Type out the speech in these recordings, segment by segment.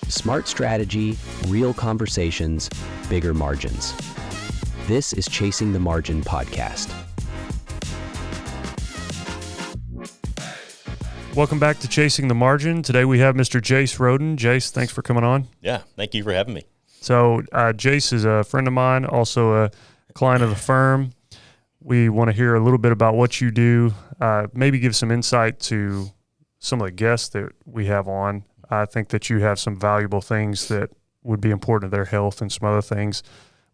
Smart strategy, real conversations, bigger margins. This is Chasing the Margin podcast. Welcome back to Chasing the Margin. Today we have Mr. Jace Rhoden. Jace, thanks for coming on. Yeah, thank you for having me. So Jace is a friend of mine, also a client of the firm. We want to hear a little bit about what you do, maybe give some insight to some of the guests that we have on. I think that you have some valuable things that would be important to their health and some other things.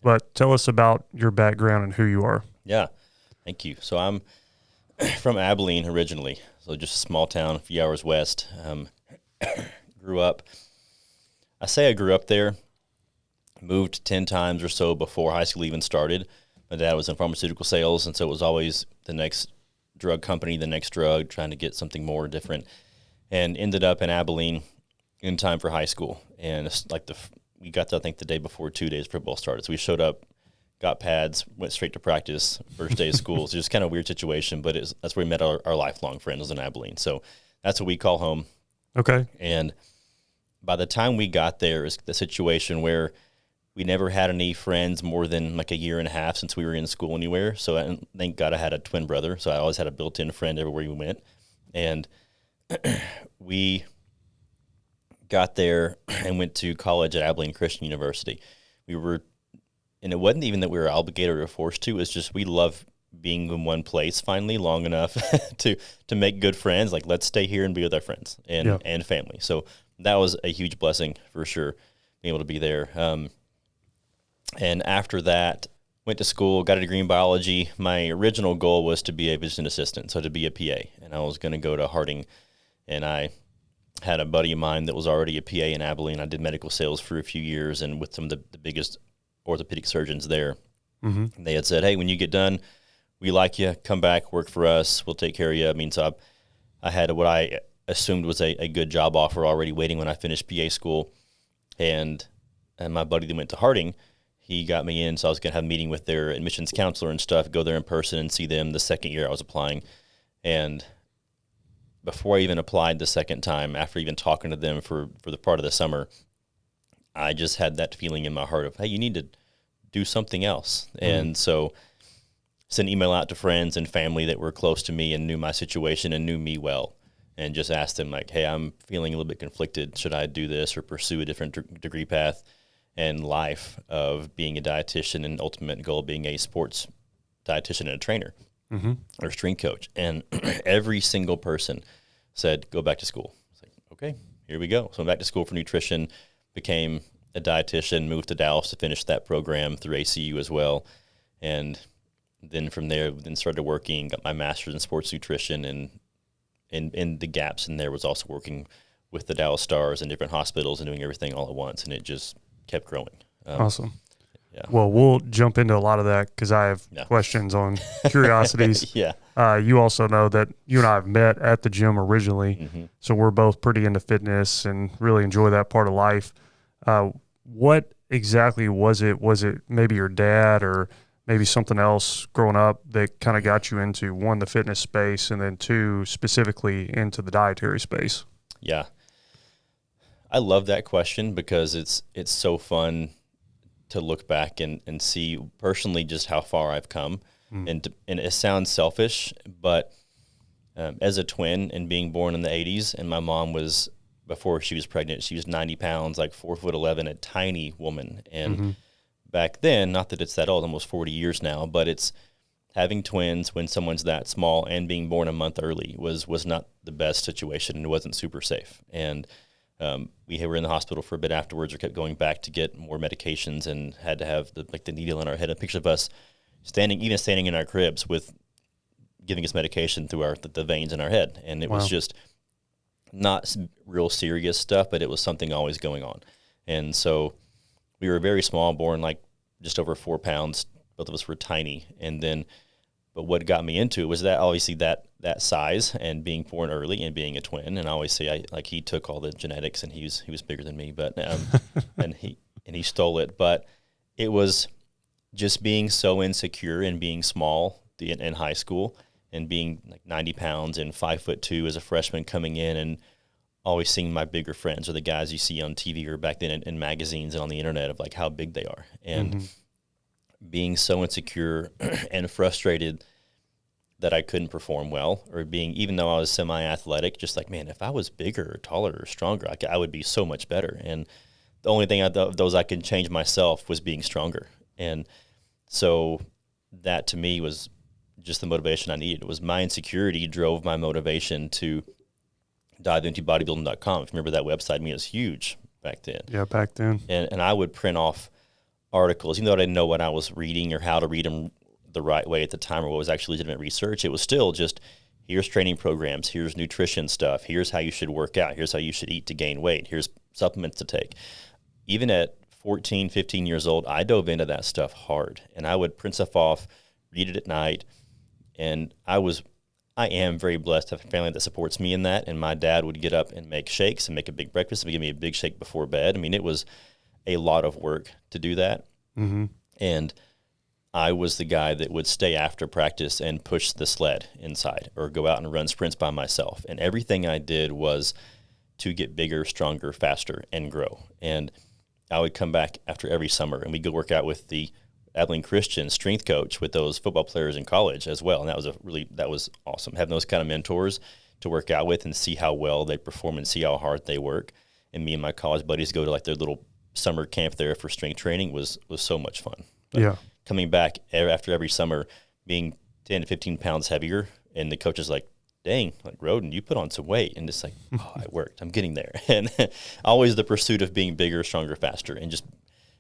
But tell us about your background and who you are. Yeah, thank you. So I'm from Abilene originally, so just a small town a few hours west. Grew up there, moved 10 times or so before high school even started. My dad was in pharmaceutical sales, and so it was always the next drug company, the next drug, trying to get something more different, and ended up in Abilene in time for high school. And it's like we got to, I think, the day before 2 days football started. So we showed up, got pads, went straight to practice, first day of school. So just kind of a weird situation, but that's where we met our lifelong friends, was in Abilene. So that's what we call home. Okay. And by the time we got there, it's the situation where we never had any friends more than like a year and a half since we were in school anywhere. So thank God I had a twin brother. So I always had a built-in friend everywhere we went. And we got there and went to college at Abilene Christian University. And it wasn't even that we were obligated or forced to. It's just we love being in one place finally long enough to make good friends. Like, let's stay here and be with our friends and family. So that was a huge blessing for sure, being able to be there. And after that, went to school, got a degree in biology. My original goal was to be a physician assistant, so to be a PA. And I was going to go to Harding, and I had a buddy of mine that was already a PA in Abilene. I did medical sales for a few years, and with some of the biggest orthopedic surgeons there. Mm-hmm. They had said, hey, when you get done, we like you, come back, work for us, we'll take care of you. I mean, so I had what I assumed was a good job offer already waiting when I finished PA school. And my buddy that went to Harding, he got me in, so I was going to have a meeting with their admissions counselor and stuff, go there in person and see them the second year I was applying. And before I even applied the second time, after even talking to them for the part of the summer, I just had that feeling in my heart of, hey, you need to do something else. Mm-hmm. And so sent an email out to friends and family that were close to me and knew my situation and knew me well, and just asked them, like, hey, I'm feeling a little bit conflicted. Should I do this or pursue a different degree path and life of being a dietitian and ultimate goal being a sports dietitian and a trainer or strength coach? And every single person said, go back to school. I was like, okay, here we go. So I'm back to school for nutrition, became a dietitian, moved to Dallas to finish that program through ACU as well. And then from there, started working, got my master's in sports nutrition, and the gaps in there was also working with the Dallas Stars and different hospitals and doing everything all at once. And it just kept growing. Awesome. Yeah. Well, we'll jump into a lot of that because I have questions on curiosities. You also know that you and I have met at the gym originally, so we're both pretty into fitness and really enjoy that part of life. What exactly was it? Was it maybe your dad or maybe something else growing up that kind of got you into, one, the fitness space, and then two, specifically into the dietary space? Yeah. I love that question because it's so fun to look back and see personally just how far I've come. And it sounds selfish, but as a twin and being born in the 80s, and my mom was, before she was pregnant, she was 90 pounds, like 4'11", a tiny woman. And back then, not that it's that old, almost 40 years now, but it's having twins when someone's that small and being born a month early was not the best situation, and it wasn't super safe. And we were in the hospital for a bit afterwards, or kept going back to get more medications, and had to have the needle in our head. A picture of us standing in our cribs with giving us medication through the veins in our head. And it was just not real serious stuff, but it was something always going on. And so we were very small, born like just over 4 pounds. Both of us were tiny. But what got me into it was that obviously that size and being born early and being a twin. And I always say he took all the genetics, and he was bigger than me, but and he stole it. But it was just being so insecure and being small in high school, and being like 90 pounds and 5'2" as a freshman coming in, and always seeing my bigger friends or the guys you see on TV or back then in magazines and on the internet of like how big they are. And being so insecure and frustrated that I couldn't perform well, or even though I was semi-athletic, just like, man, if I was bigger or taller or stronger, I would be so much better. And the only thing of those I could change myself was being stronger. And so that to me was just the motivation I needed. It was my insecurity drove my motivation to dive into bodybuilding.com. If you remember that website, I mean, it was huge back then. Yeah, back then. And I would print off articles, even though I didn't know what I was reading or how to read them the right way at the time or what was actually legitimate research. It was still just, here's training programs, here's nutrition stuff, here's how you should work out, here's how you should eat to gain weight, here's supplements to take. Even at 14, 15 years old, I dove into that stuff hard. And I would print stuff off, read it at night. And I am very blessed to have a family that supports me in that. And my dad would get up and make shakes and make a big breakfast and give me a big shake before bed. I mean, it was a lot of work to do that. And I was the guy that would stay after practice and push the sled inside or go out and run sprints by myself. And everything I did was to get bigger, stronger, faster, and grow. And I would come back after every summer and we'd go work out with the Abilene Christian strength coach with those football players in college as well. And that was awesome. Having those kind of mentors to work out with and see how well they perform and see how hard they work. And me and my college buddies go to like their little summer camp there for strength training was so much fun. But coming back after every summer, being 10 to 15 pounds heavier, and the coach is like, dang, like Rhoden, you put on some weight. And it's like, oh, it worked. I'm getting there. And always the pursuit of being bigger, stronger, faster, and just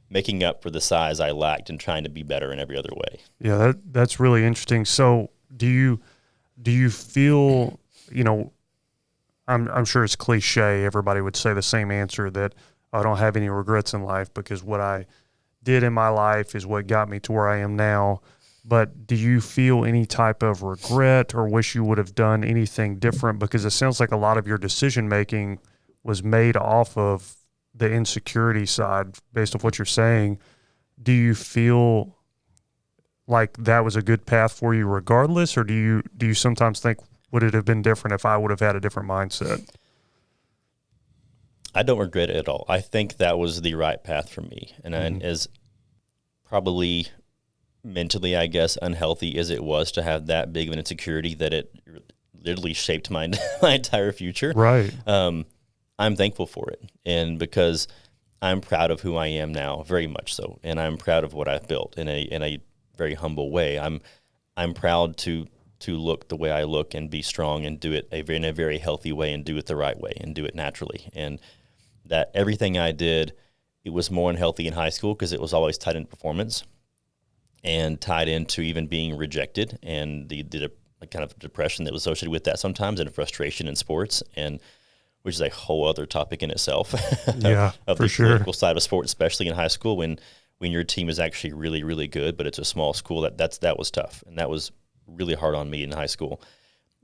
making up for the size I lacked and trying to be better in every other way. Yeah, that's really interesting. So do you feel, I'm sure it's cliche, everybody would say the same answer that I don't have any regrets in life because what I did in my life is what got me to where I am now. But do you feel any type of regret or wish you would have done anything different? Because it sounds like a lot of your decision-making was made off of the insecurity side based off what you're saying. Do you feel like that was a good path for you regardless? Or do you sometimes think, would it have been different if I would have had a different mindset? I don't regret it at all. I think that was the right path for me. And as probably mentally, I guess, unhealthy as it was to have that big of an insecurity that it literally shaped my entire future. Right. I'm thankful for it. And because I'm proud of who I am now, very much so. And I'm proud of what I've built in a very humble way. I'm proud to look the way I look and be strong and do it in a very healthy way and do it the right way and do it naturally. And that everything I did, it was more unhealthy in high school because it was always tied into performance and tied into even being rejected and the kind of depression that was associated with that sometimes and frustration in sports, and which is a whole other topic in itself. Yeah, of for the sure. political side of sports, especially in high school when your team is actually really, really good, but it's a small school. That was tough, and that was really hard on me in high school.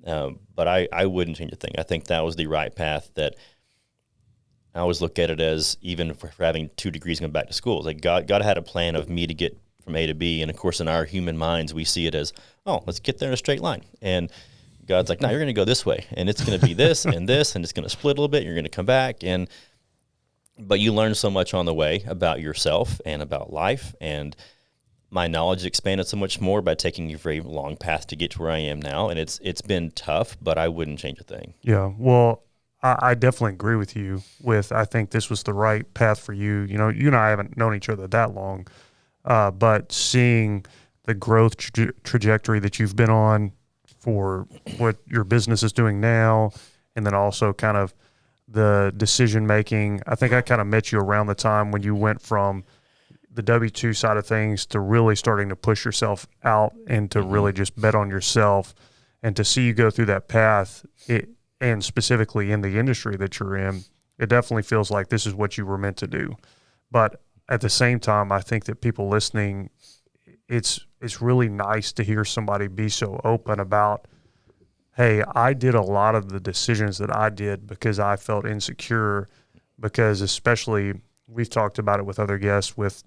But I wouldn't change a thing. I think that was the right path. That I always look at it as, even for having 2 degrees going back to school, it's like God had a plan of me to get from A to B. And of course, in our human minds, we see it as, oh, let's get there in a straight line. And God's like, no, you're going to go this way, and it's going to be this and this, and it's going to split a little bit. You're going to come back, but you learn so much on the way about yourself and about life. And my knowledge expanded so much more by taking a very long path to get to where I am now. And it's been tough, but I wouldn't change a thing. Yeah. Well, I definitely agree with you I think this was the right path for you. You and I haven't known each other that long, but seeing the growth trajectory that you've been on for what your business is doing now, and then also kind of the decision-making, I think I kind of met you around the time when you went from the W-2 side of things to really starting to push yourself out and to really just bet on yourself, and to see you go through that path, and specifically in the industry that you're in, it definitely feels like this is what you were meant to do. But at the same time, I think that people listening, it's really nice to hear somebody be so open about, hey, I did a lot of the decisions that I did because I felt insecure, because especially we've talked about it with other guests with,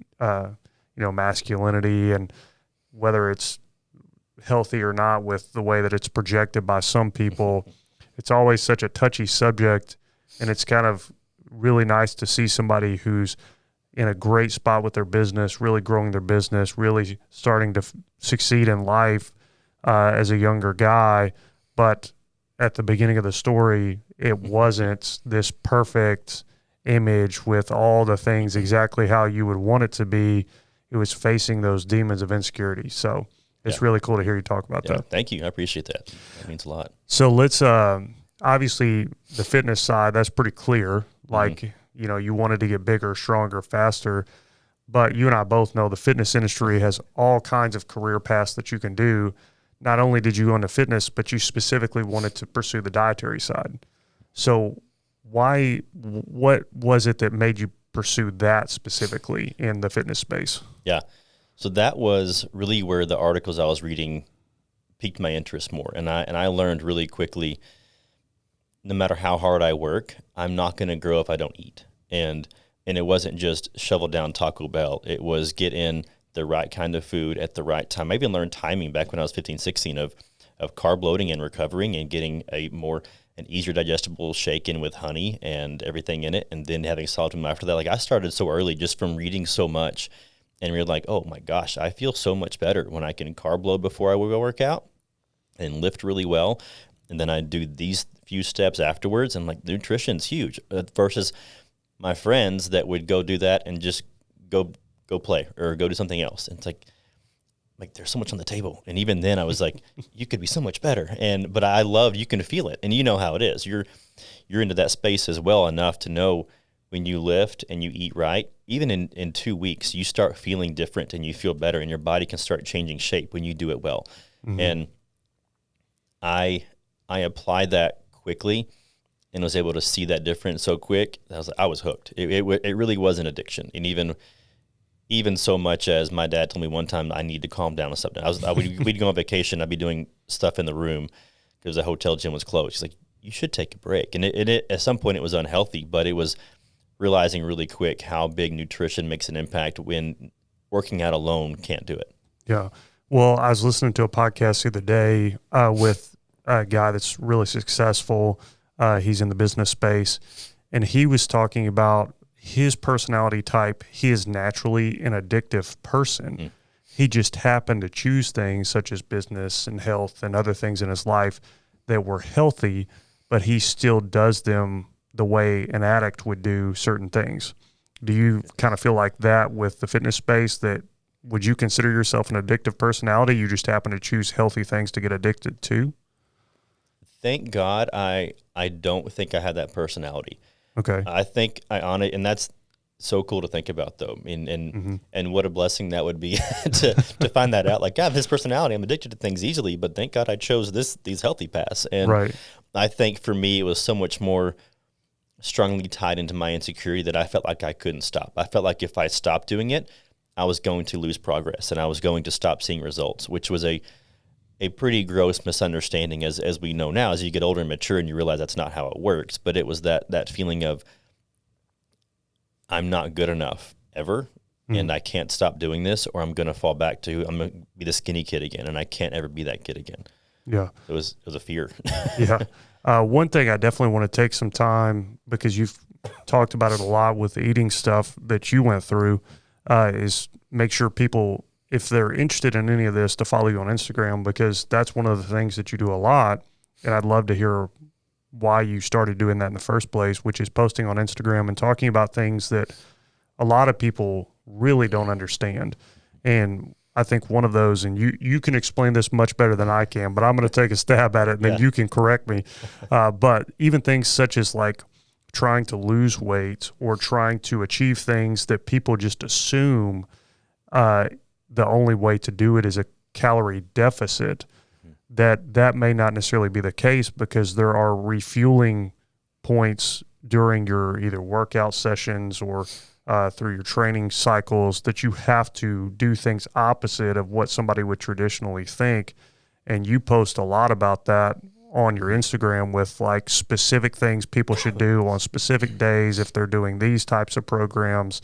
masculinity and whether it's healthy or not with the way that it's projected by some people. It's always such a touchy subject, And it's kind of really nice to see somebody who's in a great spot with their business, really growing their business, really starting to succeed in life as a younger guy. But at the beginning of the story, it wasn't this perfect image with all the things exactly how you would want it to be. It was facing those demons of insecurity. So it's really cool to hear you talk about that. Thank you. I appreciate that. That means a lot. So let's, obviously the fitness side, that's pretty clear. Like, you know, you wanted to get bigger, stronger, faster, but you and I both know the fitness industry has all kinds of career paths that you can do. Not only did you go into fitness, but you specifically wanted to pursue the dietary side. So what was it that made you pursue that specifically in the fitness space? Yeah. So that was really where the articles I was reading piqued my interest more. And I learned really quickly, no matter how hard I work, I'm not going to grow if I don't eat. And it wasn't just shovel down Taco Bell. It was get in the right kind of food at the right time. I even learned timing back when I was 15, 16 of carb loading and recovering and getting an easier digestible shake in with honey and everything in it, and then having solid food after that. Like, I started so early just from reading so much, and we're like, oh my gosh, I feel so much better when I can carb load before I go work out and lift really well. And then I do these few steps afterwards, and like, nutrition's huge versus my friends that would go do that and just go play or go do something else. And it's like there's so much on the table. And even then I was like, you could be so much better. But I love, you can feel it. And you know how it is. You're into that space as well enough to know when you lift and you eat right, even in 2 weeks, you start feeling different and you feel better, and your body can start changing shape when you do it well. Mm-hmm. And I applied that quickly and was able to see that difference so quick. I was hooked. It really was an addiction. And even so much as my dad told me one time I need to calm down and stuff. We'd go on vacation. I'd be doing stuff in the room because the hotel gym was closed. He's like, you should take a break. And it at some point it was unhealthy, but it was realizing really quick how big nutrition makes an impact when working out alone can't do it. Yeah. Well, I was listening to a podcast the other day with a guy that's really successful. He's in the business space, and he was talking about his personality type. He is naturally an addictive person. Mm. He just happened to choose things such as business and health and other things in his life that were healthy, but he still does them the way an addict would do certain things. Do you kind of feel like that with the fitness space, that would you consider yourself an addictive personality? You just happen to choose healthy things to get addicted to? Thank God I don't think I have that personality. Okay. I think and that's so cool to think about, though. And what a blessing that would be to find that out. Like, God, this personality, I'm addicted to things easily, but thank God I chose these healthy paths. And right. I think for me, it was so much more strongly tied into my insecurity that I felt like I couldn't stop. I felt like if I stopped doing it, I was going to lose progress and I was going to stop seeing results, which was a pretty gross misunderstanding as we know now, as you get older and mature and you realize that's not how it works. But it was that feeling of I'm not good enough ever, and I can't stop doing this, or I'm going to fall back to, I'm going to be the skinny kid again, and I can't ever be that kid again. Yeah. It was a fear. Yeah. One thing I definitely want to take some time, because you've talked about it a lot with the eating stuff that you went through, is make sure people, if they're interested in any of this, to follow you on Instagram, because that's one of the things that you do a lot. And I'd love to hear why you started doing that in the first place, which is posting on Instagram and talking about things that a lot of people really don't understand. And I think one of those, and you can explain this much better than I can, but I'm going to take a stab at it, and then you can correct me. But even things such as like trying to lose weight or trying to achieve things that people just assume the only way to do it is a calorie deficit, that may not necessarily be the case, because there are refueling points during your either workout sessions or through your training cycles that you have to do things opposite of what somebody would traditionally think. And you post a lot about that on your Instagram with like specific things people should do on specific days if they're doing these types of programs.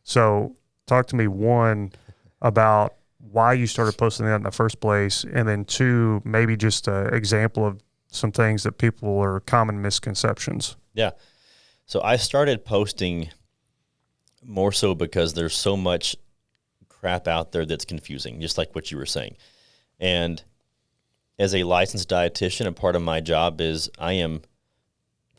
So talk to me, one, about why you started posting that in the first place, and then two, maybe just an example of some things that people are common misconceptions. Yeah. So I started posting more so because there's so much crap out there that's confusing, just like what you were saying. And as a licensed dietitian, a part of my job is I am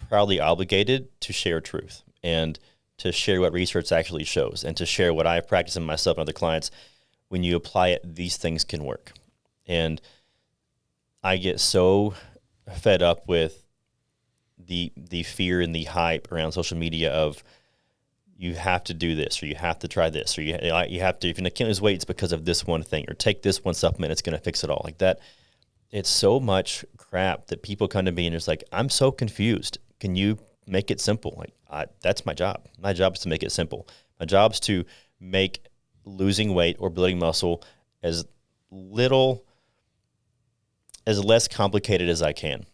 proudly obligated to share truth and to share what research actually shows and to share what I practice in myself and other clients. When you apply it, these things can work. And I get so fed up with the fear and the hype around social media of you have to do this, or you have to try this, or you have to, if you can't lose weight, it's because of this one thing, or take this one supplement, it's going to fix it all. Like that, it's so much crap that people come to me and it's like, I'm so confused. Can you make it simple? Like, that's my job. My job is to make it simple. My job is to make losing weight or building muscle as less complicated as I can.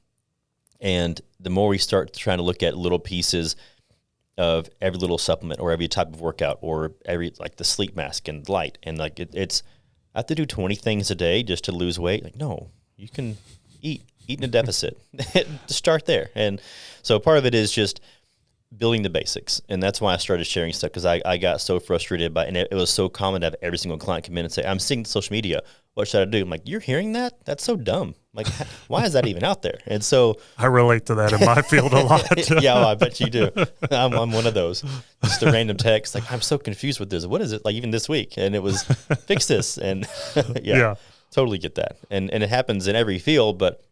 And the more we start trying to look at little pieces of every little supplement or every type of workout or every, like the sleep mask and light, and like it's, I have to do 20 things a day just to lose weight. Like, no, you can eat in a deficit. To start there. And so part of it is just building the basics. And that's why I started sharing stuff, because I got so frustrated by, and it was so common to have every single client come in and say, I'm seeing social media, what should I do? I'm like, you're hearing that? That's so dumb. Like, why is that even out there? And so I relate to that in my field a lot. Yeah, well, I bet you do. I'm one of those. Just a random text, like, I'm so confused with this. What is it? Like, even this week. And it was, fix this. And yeah, totally get that. And it happens in every field, but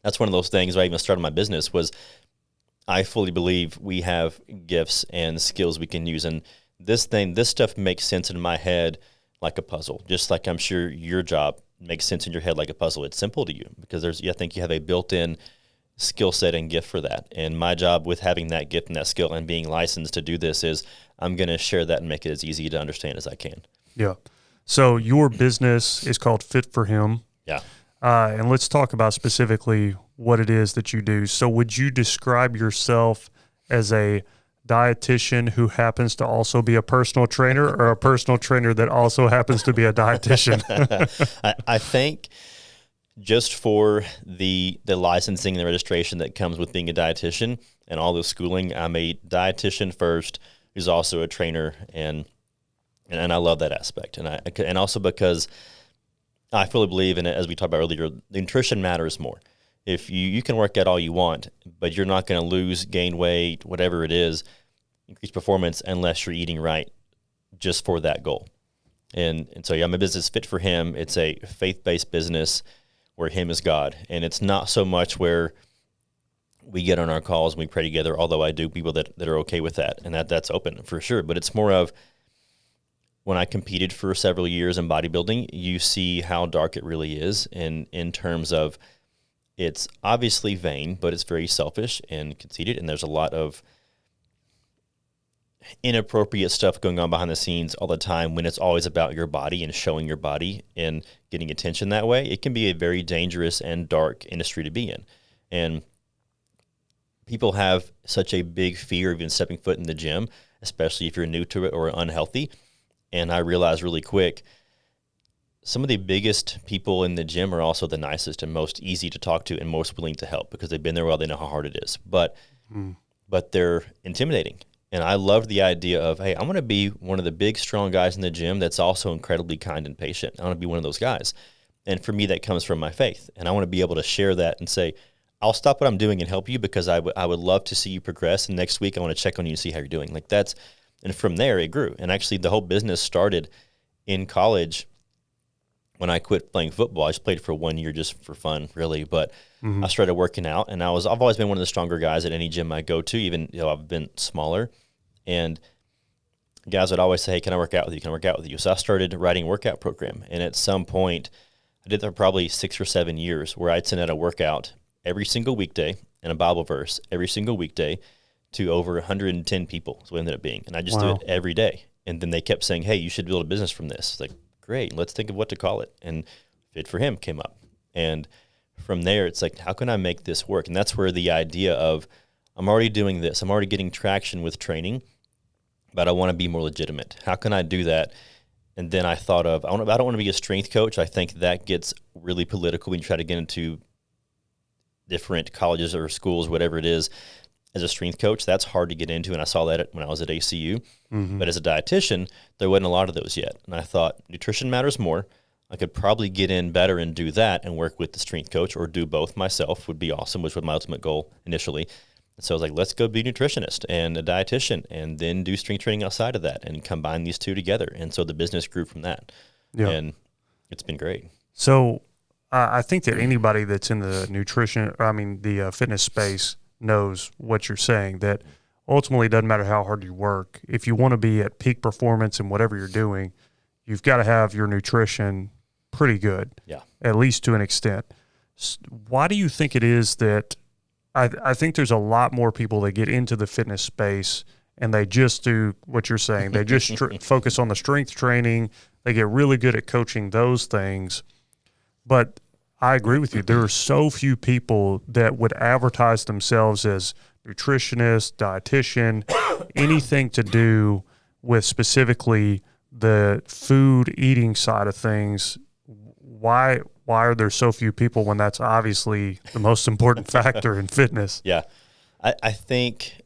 that's one of those things where I even started my business was I fully believe we have gifts and skills we can use. And this stuff makes sense in my head like a puzzle, just like I'm sure your job makes sense in your head like a puzzle. It's simple to you because I think you have a built-in skill set and gift for that. And my job with having that gift and that skill and being licensed to do this is I'm going to share that and make it as easy to understand as I can. Yeah. So your business is called Fit for Him. Yeah. And let's talk about specifically what it is that you do. So would you describe yourself as a dietitian who happens to also be a personal trainer, or a personal trainer that also happens to be a dietitian? I think just for the licensing and the registration that comes with being a dietitian and all the schooling, I'm a dietitian first, who's also a trainer, and I love that aspect. And also because I fully believe in it, as we talked about earlier, the nutrition matters more. If you can work out all you want, but you're not going to gain weight, whatever it is, increase performance unless you're eating right just for that goal. And so, yeah, my business Fit for Him. It's a faith-based business where Him is God. And it's not so much where we get on our calls and we pray together, although I do people that are okay with that, and that's open for sure. But it's more of, when I competed for several years in bodybuilding, you see how dark it really is in terms of, it's obviously vain, but it's very selfish and conceited, and there's a lot of inappropriate stuff going on behind the scenes all the time when it's always about your body and showing your body and getting attention that way. It can be a very dangerous and dark industry to be in. And people have such a big fear of even stepping foot in the gym, especially if you're new to it or unhealthy. And I realized really quick, some of the biggest people in the gym are also the nicest and most easy to talk to and most willing to help because they've been there a while, they know how hard it is. But they're intimidating. And I loved the idea of, hey, I want to be one of the big, strong guys in the gym that's also incredibly kind and patient. I want to be one of those guys. And for me, that comes from my faith. And I want to be able to share that and say, I'll stop what I'm doing and help you because I would love to see you progress. And next week, I want to check on you and see how you're doing. Like that's, and from there, it grew. And actually, the whole business started in college. When I quit playing football, I just played for 1 year just for fun, really. But I started working out, and I've always been one of the stronger guys at any gym I go to, even though I've been smaller. And guys would always say, hey, can I work out with you? Can I work out with you? So I started writing a workout program. And at some point, I did that for probably 6 or 7 years, where I'd send out a workout every single weekday and a Bible verse every single weekday to over 110 people. That's what it ended up being. And I just do it every day. And then they kept saying, hey, you should build a business from this. It's like, great, let's think of what to call it. And Fit for Him came up. And from there, it's like, how can I make this work? And that's where the idea of, I'm already doing this. I'm already getting traction with training, but I want to be more legitimate. How can I do that? And then I thought of, I don't want to be a strength coach. I think that gets really political when you try to get into different colleges or schools, whatever it is. as a strength coach, that's hard to get into, and I saw that when I was at ACU. But as a dietitian, there wasn't a lot of those yet. And I thought nutrition matters more. I could probably get in better and do that and work with the strength coach, or do both myself would be awesome, which was my ultimate goal initially. So I was like, let's go be a nutritionist and a dietitian and then do strength training outside of that and combine these two together. And so the business grew from that. Yeah. And it's been great. So I think that anybody that's in the the fitness space knows what you're saying, that ultimately it doesn't matter how hard you work. If you want to be at peak performance in whatever you're doing, you've got to have your nutrition pretty good, at least to an extent. Why do you think it is that I think there's a lot more people that get into the fitness space and they just do what you're saying. They just focus on the strength training. They get really good at coaching those things. But I agree with you. There are so few people that would advertise themselves as nutritionist, dietitian, anything to do with specifically the food eating side of things. Why are there so few people when that's obviously the most important factor in fitness? Yeah. I think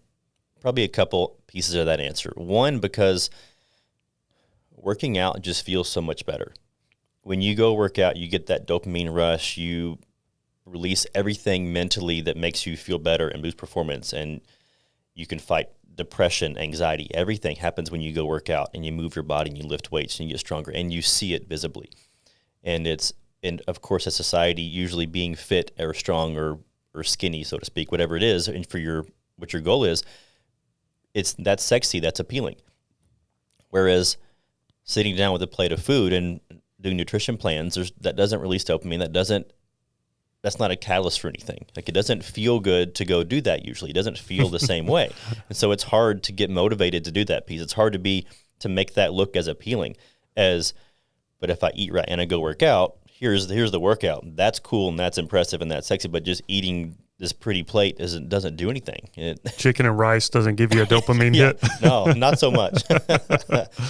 probably a couple pieces of that answer. One, because working out just feels so much better. When you go work out, you get that dopamine rush, you release everything mentally that makes you feel better and boost performance, and you can fight depression, anxiety. Everything happens when you go work out and you move your body and you lift weights and you get stronger, and you see it visibly. And of course, as society, usually being fit or strong or skinny, so to speak, whatever it is, and for what your goal is, that's sexy, that's appealing. Whereas sitting down with a plate of food and doing nutrition plans, that doesn't release dopamine. That's not a catalyst for anything. Like, it doesn't feel good to go do that usually. It doesn't feel the same way. And so it's hard to get motivated to do that piece. It's hard to make that look as appealing but if I eat right and I go work out, here's the workout. That's cool and that's impressive and that's sexy, but just eating this pretty plate doesn't do anything. Chicken and rice doesn't give you a dopamine hit? No, not so much.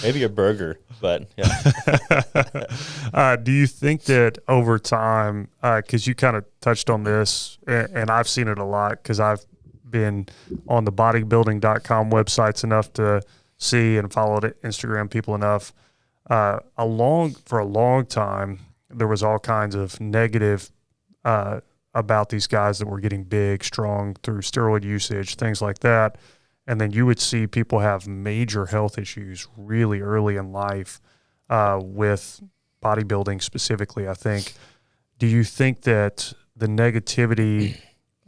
Maybe a burger, but yeah. Do you think that over time, because you kind of touched on this, and I've seen it a lot because I've been on the bodybuilding.com websites enough to see and follow Instagram people enough, for a long time, there was all kinds of negative about these guys that were getting big, strong through steroid usage, things like that. And then you would see people have major health issues really early in life with bodybuilding specifically, I think. Do you think that the negativity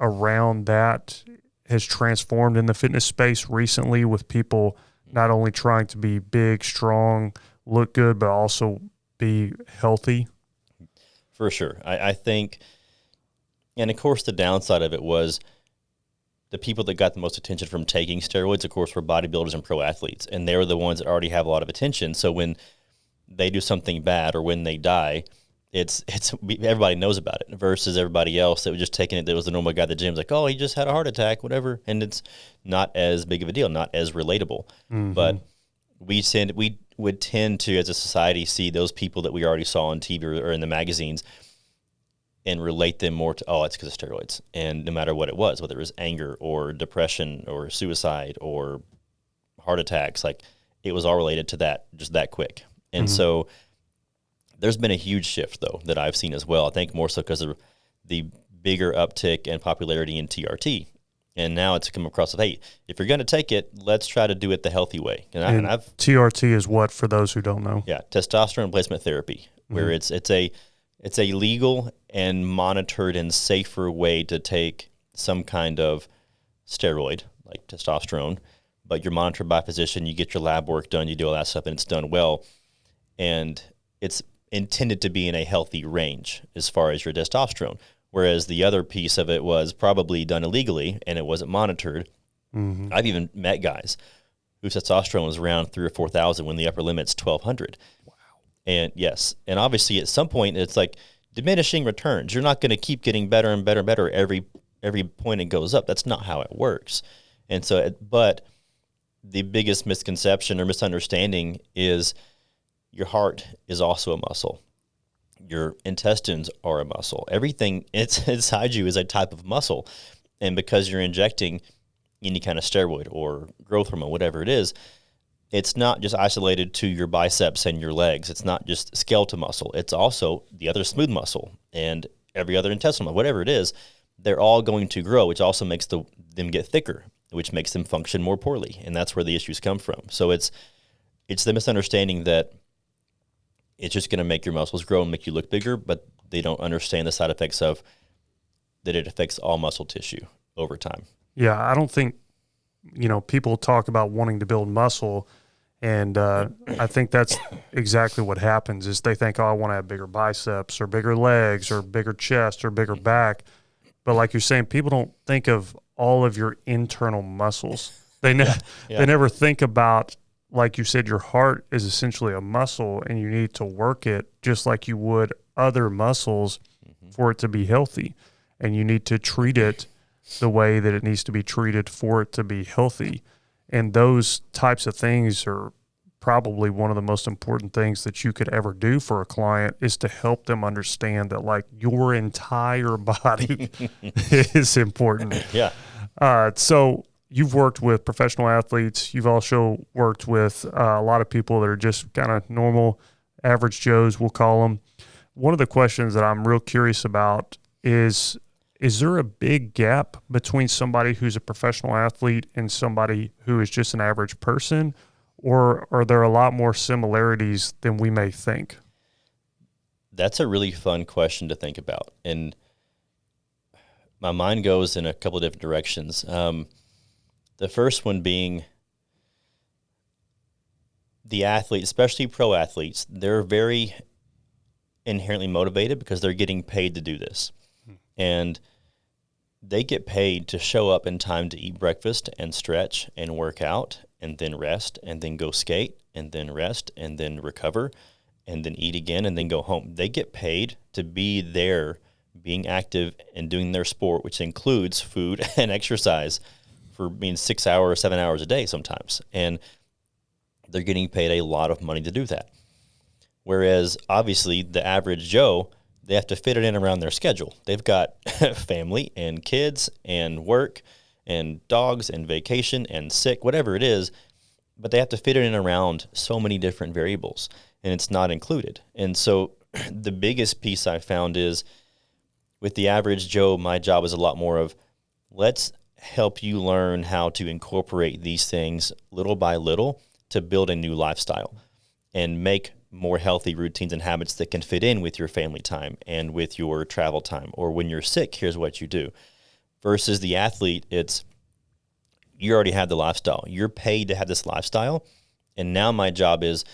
around that has transformed in the fitness space recently, with people not only trying to be big, strong, look good, but also be healthy? For sure. I think, and of course the downside of it was the people that got the most attention from taking steroids, of course, were bodybuilders and pro athletes, and they were the ones that already have a lot of attention. So when they do something bad or when they die, everybody knows about it, versus everybody else that was just taking it. That was the normal guy at the gym, like, oh, he just had a heart attack, whatever, and it's not as big of a deal, not as relatable. Mm-hmm. But we would tend to, as a society, see those people that we already saw on TV or in the magazines and relate them more to, oh, it's because of steroids. And no matter what it was, whether it was anger or depression or suicide or heart attacks, like, it was all related to that, just that quick. And mm-hmm. So there's been a huge shift, though, that I've seen as well. I think more so because of the bigger uptick and popularity in TRT. And now it's come across with, hey, if you're going to take it, let's try to do it the healthy way. And TRT is what, for those who don't know? Yeah, testosterone replacement therapy, where mm-hmm. it's a legal and monitored and safer way to take some kind of steroid, like testosterone, but you're monitored by a physician, you get your lab work done, you do all that stuff, and it's done well. And it's intended to be in a healthy range as far as your testosterone. Whereas the other piece of it was probably done illegally and it wasn't monitored. Mm-hmm. I've even met guys whose testosterone was around 3,000 or 4,000 when the upper limit's 1,200. Wow. And yes, and obviously at some point it's like diminishing returns. You're not going to keep getting better and better and better every point it goes up. That's not how it works. And so, but the biggest misconception or misunderstanding is your heart is also a muscle. Your intestines are a muscle. Everything inside you is a type of muscle. And because you're injecting any kind of steroid or growth hormone, whatever it is, it's not just isolated to your biceps and your legs. It's not just skeletal muscle. It's also the other smooth muscle and every other intestinal muscle, whatever it is. They're all going to grow, which also makes them get thicker, which makes them function more poorly. And that's where the issues come from. So it's the misunderstanding that it's just going to make your muscles grow and make you look bigger, but they don't understand the side effects of that it affects all muscle tissue over time. Yeah, I don't think, people talk about wanting to build muscle, and I think that's exactly what happens is they think, I want to have bigger biceps or bigger legs or bigger chest or bigger back. But like you're saying, people don't think of all of your internal muscles. They never think about, like you said, your heart is essentially a muscle and you need to work it just like you would other muscles for it to be healthy. And you need to treat it the way that it needs to be treated for it to be healthy. And those types of things are probably one of the most important things that you could ever do for a client is to help them understand that like your entire body is important. Yeah. So you've worked with professional athletes. You've also worked with a lot of people that are just kind of normal, average Joes, we'll call them. One of the questions that I'm real curious about is there a big gap between somebody who's a professional athlete and somebody who is just an average person? Or are there a lot more similarities than we may think? That's a really fun question to think about. And my mind goes in a couple of different directions. The first one being the athlete, especially pro athletes, they're very inherently motivated because they're getting paid to do this. And they get paid to show up in time to eat breakfast and stretch and work out and then rest and then go skate and then rest and then recover and then eat again and then go home. They get paid to be there, being active and doing their sport, which includes food and exercise for being 6 hours, 7 hours a day sometimes. And they're getting paid a lot of money to do that. Whereas obviously the average Joe, they have to fit it in around their schedule. They've got family and kids and work and dogs and vacation and sick, whatever it is, but they have to fit it in around so many different variables, and it's not included. And so the biggest piece I found is with the average Joe, my job is a lot more of let's help you learn how to incorporate these things little by little to build a new lifestyle and make more healthy routines and habits that can fit in with your family time and with your travel time. Or when you're sick, here's what you do. Versus the athlete, it's you already have the lifestyle. You're paid to have this lifestyle. And now my job is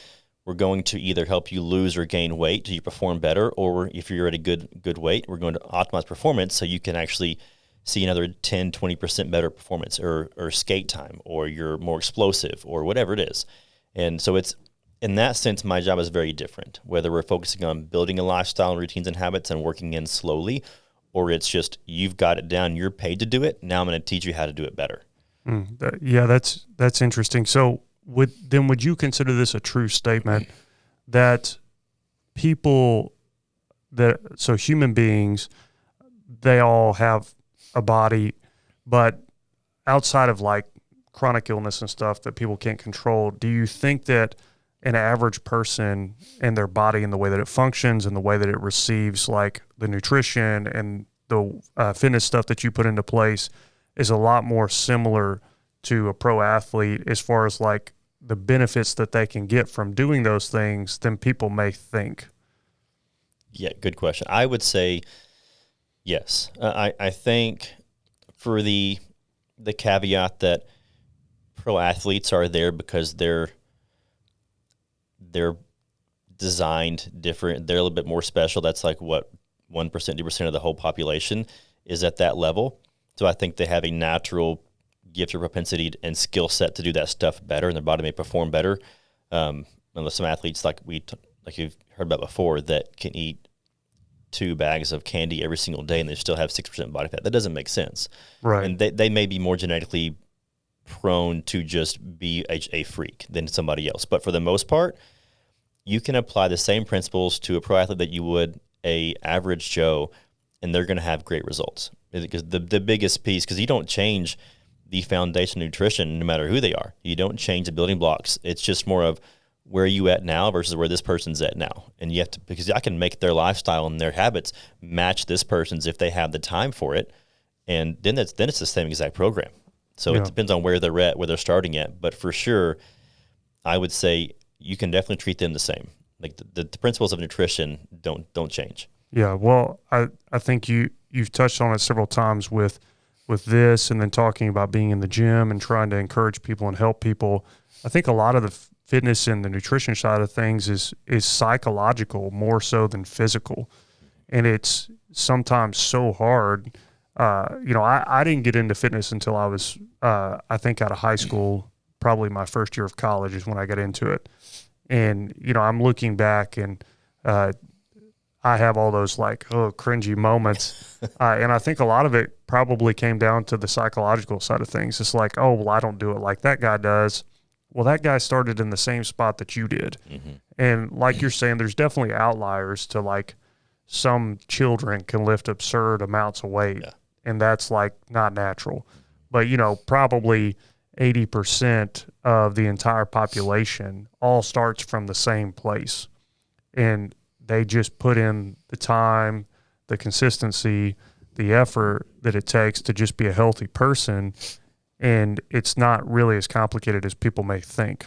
we're going to either help you lose or gain weight so you perform better, or if you're at a good weight, we're going to optimize performance so you can actually see another 10, 20% better performance or skate time, or you're more explosive or whatever it is. And so it's, in that sense, my job is very different, whether we're focusing on building a lifestyle, routines, and habits and working in slowly, or it's just you've got it down, you're paid to do it, now I'm going to teach you how to do it better. Yeah, that's interesting. So would you consider this a true statement that human beings, they all have a body, but outside of like chronic illness and stuff that people can't control, do you think that an average person and their body and the way that it functions and the way that it receives like the nutrition and the fitness stuff that you put into place is a lot more similar to a pro athlete as far as like the benefits that they can get from doing those things than people may think? Yeah, good question. I would say yes. I think for the caveat that pro athletes are there because they're designed different. They're a little bit more special. That's like what 1%, 2% of the whole population is at that level. So I think they have a natural gift or propensity and skill set to do that stuff better, and their body may perform better. Unless some athletes like you've heard about before that can eat 2 bags of candy every single day and they still have 6% body fat. That doesn't make sense. Right. And they may be more genetically prone to just be a freak than somebody else. But for the most part, you can apply the same principles to a pro athlete that you would a average Joe, and they're going to have great results. Because the biggest piece, because you don't change the foundation of nutrition, no matter who they are. You don't change the building blocks. It's just more of where are you at now versus where this person's at now. And you have to, because I can make their lifestyle and their habits match this person's if they have the time for it. And then it's the same exact program. So it depends on where they're at, where they're starting at. But for sure, I would say you can definitely treat them the same. Like the principles of nutrition don't change. Yeah, well, I think you've touched on it several times with this, and then talking about being in the gym and trying to encourage people and help people. I think a lot of the fitness and the nutrition side of things is psychological more so than physical, and it's sometimes so hard. I didn't get into fitness until I was, I think, out of high school. Probably my first year of college is when I got into it. And, I'm looking back and I have all those cringy moments. And I think a lot of it probably came down to the psychological side of things. It's like, oh, well, I don't do it like that guy does. Well, that guy started in the same spot that you did. Mm-hmm. And like you're saying, there's definitely outliers to some children can lift absurd amounts of weight. Yeah. And that's not natural. But, probably 80% of the entire population all starts from the same place. And they just put in the time, the consistency, the effort that it takes to just be a healthy person. And it's not really as complicated as people may think.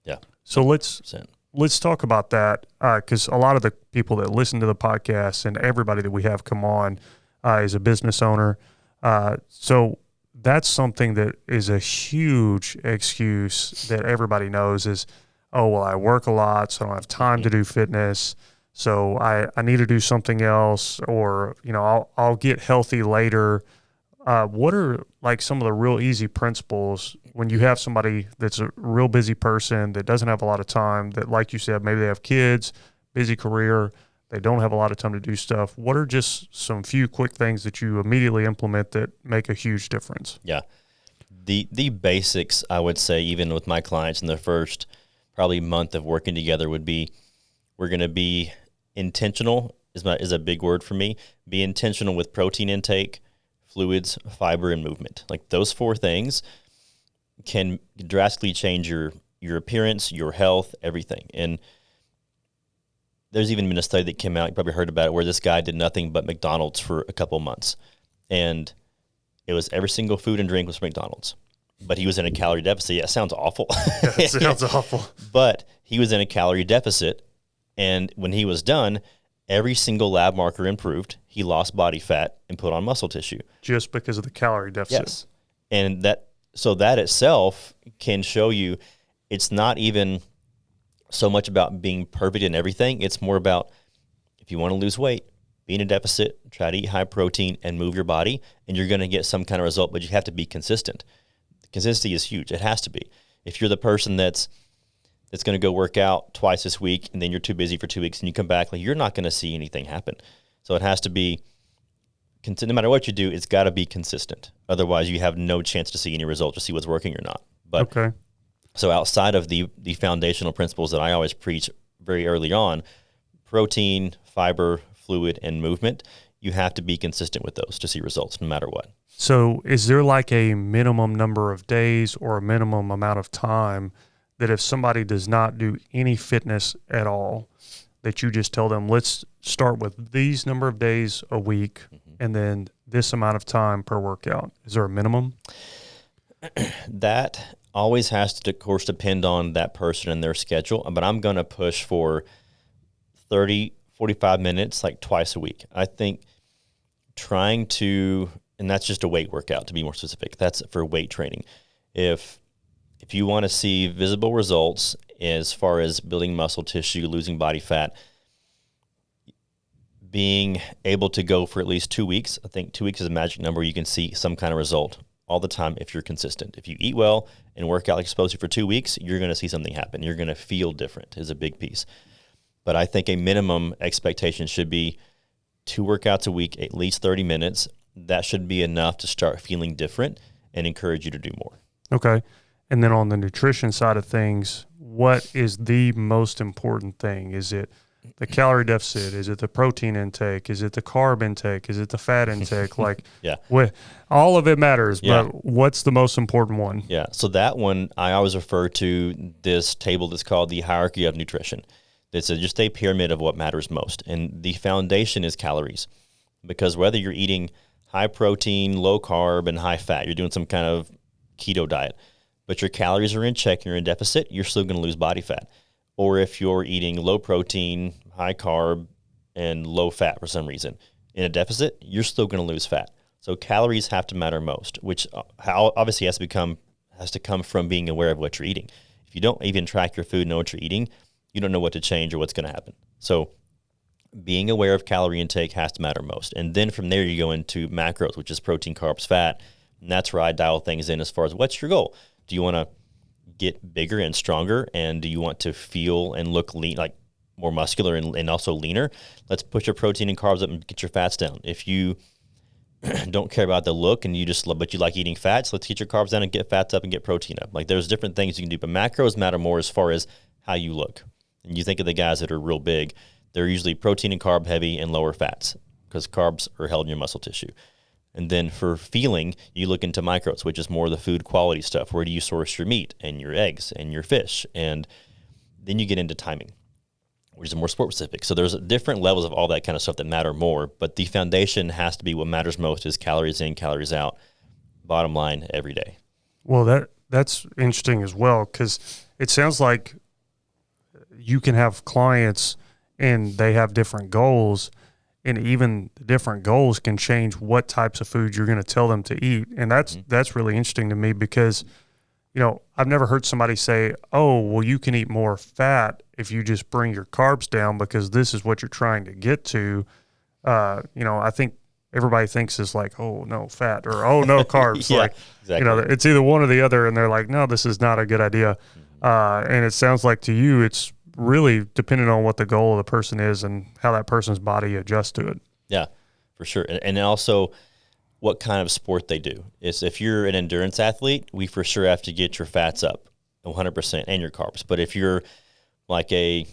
Yeah. So let's talk about that, because a lot of the people that listen to the podcast and everybody that we have come on is a business owner. So that's something that is a huge excuse that everybody knows is, oh, well, I work a lot, so I don't have time to do fitness. So I need to do something else, or, I'll get healthy later. What are some of the real easy principles when you have somebody that's a real busy person that doesn't have a lot of time, that, like you said, maybe they have kids, busy career, they don't have a lot of time to do stuff. What are just some few quick things that you immediately implement that make a huge difference? Yeah. The basics, I would say, even with my clients in the first probably month of working together, would be, we're going to be intentional is a big word for me. Be intentional with protein intake, fluids, fiber, and movement. Those four things can drastically change your appearance, your health, everything. And there's even been a study that came out, you probably heard about it, where this guy did nothing but McDonald's for a couple months. And it was every single food and drink was from McDonald's. But he was in a calorie deficit. Yeah, it sounds awful. Yeah, it sounds awful. But he was in a calorie deficit. And when he was done, every single lab marker improved. He lost body fat and put on muscle tissue. Just because of the calorie deficit. Yes. And that itself can show you it's not even so much about being perfect in everything. It's more about, if you want to lose weight, be in a deficit, try to eat high protein and move your body, and you're going to get some kind of result, but you have to be consistent. Consistency is huge. It has to be. If you're the person that's going to go work out twice this week and then you're too busy for 2 weeks and you come back, you're not going to see anything happen. So it has to be, no matter what you do, it's got to be consistent. Otherwise, you have no chance to see any results, to see what's working or not. But okay. So outside of the foundational principles that I always preach very early on, protein, fiber, fluid, and movement, you have to be consistent with those to see results no matter what. So is there a minimum number of days or a minimum amount of time that if somebody does not do any fitness at all, that you just tell them, let's start with these number of days a week and then this amount of time per workout? Is there a minimum? That always has to, of course, depend on that person and their schedule, but I'm going to push for 30, 45 minutes, twice a week. I think trying to, and that's just a weight workout to be more specific. That's for weight training. If you want to see visible results as far as building muscle tissue, losing body fat, being able to go for at least 2 weeks, I think 2 weeks is a magic number. You can see some kind of result all the time if you're consistent. If you eat well and work out like you're supposed to for 2 weeks, you're going to see something happen. You're going to feel different is a big piece. But I think a minimum expectation should be 2 workouts a week, at least 30 minutes. That should be enough to start feeling different and encourage you to do more. Okay. And then on the nutrition side of things, what is the most important thing? Is it the calorie deficit? Is it the protein intake? Is it the carb intake? Is it the fat intake? Like, all of it matters, but what's the most important one? Yeah. So that one, I always refer to this table that's called the hierarchy of nutrition. It's just a pyramid of what matters most. And the foundation is calories, because whether you're eating high protein, low carb, and high fat, you're doing some kind of keto diet, but your calories are in check and you're in deficit, you're still going to lose body fat. Or if you're eating low protein, high carb, and low fat for some reason in a deficit, you're still going to lose fat. So calories have to matter most, which obviously has to come from being aware of what you're eating. If you don't even track your food, know what you're eating, you don't know what to change or what's going to happen. So being aware of calorie intake has to matter most. And then from there, you go into macros, which is protein, carbs, fat. And that's where I dial things in as far as what's your goal. Do you want to get bigger and stronger? And do you want to feel and look lean, like more muscular and also leaner? Let's put your protein and carbs up and get your fats down. If you don't care about the look and but you like eating fats, let's get your carbs down and get fats up and get protein up. Like, there's different things you can do, but macros matter more as far as how you look. And you think of the guys that are real big, they're usually protein and carb heavy and lower fats, because carbs are held in your muscle tissue. And then for feeling, you look into micros, which is more the food quality stuff. Where do you source your meat and your eggs and your fish? And then you get into timing, which is more sport specific. So there's different levels of all that kind of stuff that matter more, but the foundation has to be what matters most is calories in, calories out, bottom line every day. Well, that's interesting as well, because it sounds like you can have clients and they have different goals, and even the different goals can change what types of food you're going to tell them to eat. And that's really interesting to me, because, you know, I've never heard somebody say, oh, well, you can eat more fat if you just bring your carbs down because this is what you're trying to get to. You know, I think everybody thinks it's like, oh, no fat, or oh, no carbs. Yeah, like, exactly. You know, it's either one or the other, and they're like, no, this is not a good idea. And it sounds like to you it's really depending on what the goal of the person is and how that person's body adjusts to it. Yeah, for sure. And also what kind of sport they do. Is if you're an endurance athlete, we for sure have to get your fats up 100% and your carbs. But if you're like a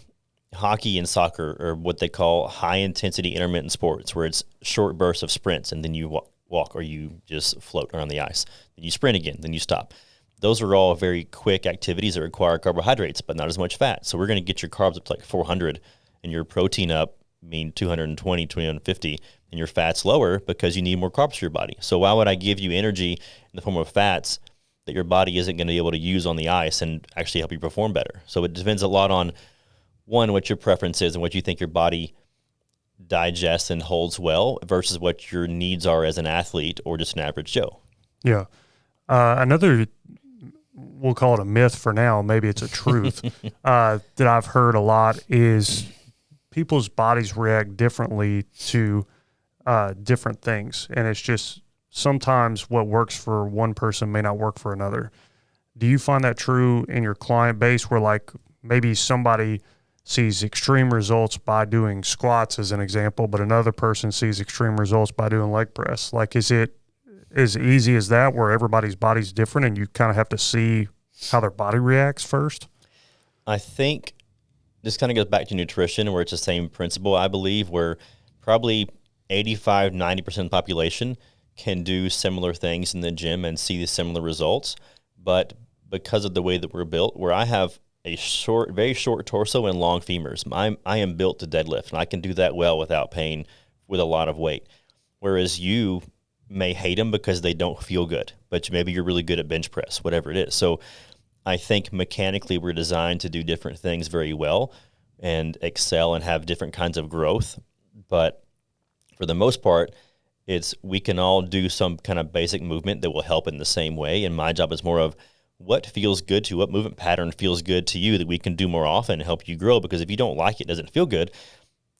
hockey and soccer, or what they call high intensity intermittent sports, where it's short bursts of sprints and then you walk or you just float around the ice, then you sprint again, then you stop. Those are all very quick activities that require carbohydrates, but not as much fat. So we're going to get your carbs up to like 400 and your protein up, 220, 250, and your fat's lower because you need more carbs for your body. So why would I give you energy in the form of fats that your body isn't going to be able to use on the ice and actually help you perform better? So it depends a lot on, one, what your preference is and what you think your body digests and holds well versus what your needs are as an athlete or just an average Joe. Yeah. Another, we'll call it a myth for now, maybe it's a truth, that I've heard a lot is people's bodies react differently to different things. And it's just sometimes what works for one person may not work for another. Do you find that true in your client base, where like maybe somebody sees extreme results by doing squats as an example, but another person sees extreme results by doing leg press? Like, is it as easy as that, where everybody's body's different and you kind of have to see how their body reacts first? I think this kind of goes back to nutrition, where it's the same principle, I believe, where probably 85, 90% of the population can do similar things in the gym and see the similar results. But because of the way that we're built, where I have a very short torso and long femurs, I am built to deadlift, and I can do that well without pain with a lot of weight. Whereas you may hate them because they don't feel good, but maybe you're really good at bench press, whatever it is. So I think mechanically we're designed to do different things very well and excel and have different kinds of growth. But for the most part, we can all do some kind of basic movement that will help in the same way. And my job is more of what feels good to you, what movement pattern feels good to you that we can do more often and help you grow. Because if you don't like it, doesn't feel good,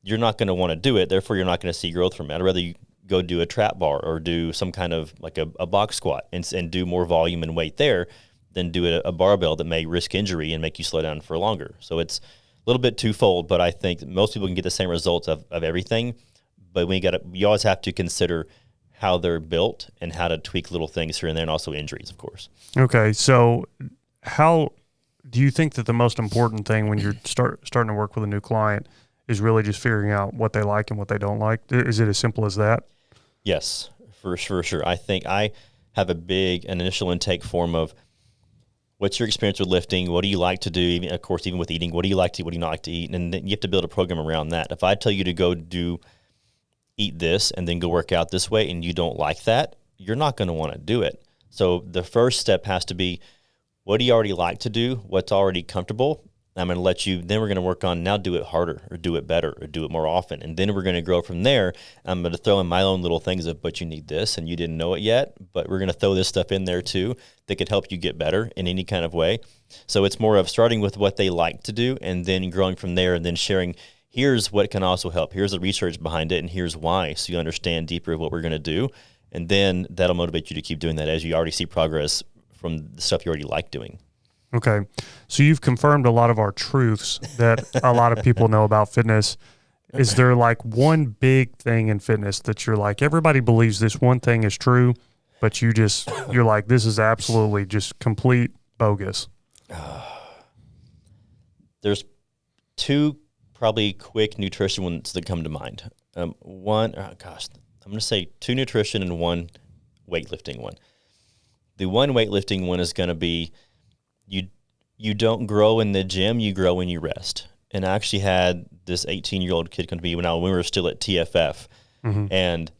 you're not going to want to do it. Therefore, you're not going to see growth from it. I'd rather you go do a trap bar or do some kind of like a box squat and do more volume and weight there than do a barbell that may risk injury and make you slow down for longer. So it's a little bit twofold, but I think most people can get the same results of everything. But you always have to consider how they're built and how to tweak little things here and there, and also injuries, of course. Okay, so how do you think that the most important thing when you're starting to work with a new client is really just figuring out what they like and what they don't like? Is it as simple as that? Yes, for sure. I think I have an initial intake form of what's your experience with lifting? What do you like to do? Even, of course, even with eating, what do you like to eat? What do you not like to eat? And then you have to build a program around that. If I tell you to go eat this and then go work out this way and you don't like that, you're not going to want to do it. So the first step has to be, what do you already like to do? What's already comfortable? I'm going to let you, then we're going to work on now do it harder or do it better or do it more often. And then we're going to grow from there. I'm going to throw in my own little things of, but you need this and you didn't know it yet, but we're going to throw this stuff in there too that could help you get better in any kind of way. So it's more of starting with what they like to do and then growing from there and then sharing, here's what can also help. Here's the research behind it and here's why. So you understand deeper of what we're going to do. And then that'll motivate you to keep doing that as you already see progress from the stuff you already like doing. Okay. So you've confirmed a lot of our truths that a lot of people know about fitness. Is there like one big thing in fitness that you're like, everybody believes this one thing is true, but you're like, this is absolutely just complete bogus? There's two probably quick nutrition ones that come to mind. One, I'm going to say two nutrition and one weightlifting one. The one weightlifting one is going to be, you don't grow in the gym, you grow when you rest. And I actually had this 18-year-old kid come to me when we were still at TFF, and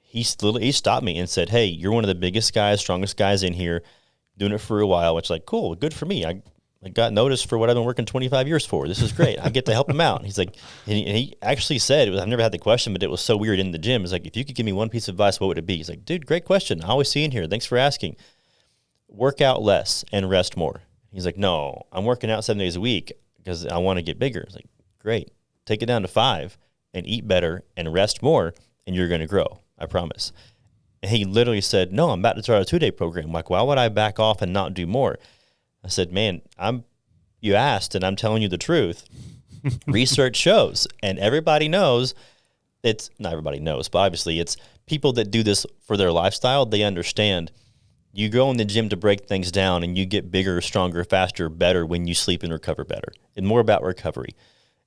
he stopped me and said, hey, you're one of the biggest guys, strongest guys in here, doing it for a while, which like, cool, good for me. I got noticed for what I've been working 25 years for. This is great. I get to help him out. He's like, and he actually said, I've never had the question, but it was so weird in the gym. It's like, if you could give me one piece of advice, what would it be? He's like, dude, great question. I always see in here. Thanks for asking. Work out less and rest more. He's like, no, I'm working out 7 days a week because I want to get bigger. It's like, great. Take it down to 5 and eat better and rest more, and you're going to grow. I promise. And he literally said, no, I'm about to start a 2-day program. I'm like, why would I back off and not do more? I said, man, you asked, and I'm telling you the truth. Research shows, and everybody knows, not everybody knows, but obviously it's people that do this for their lifestyle. They understand. You go in the gym to break things down and you get bigger, stronger, faster, better when you sleep and recover better. And more about recovery.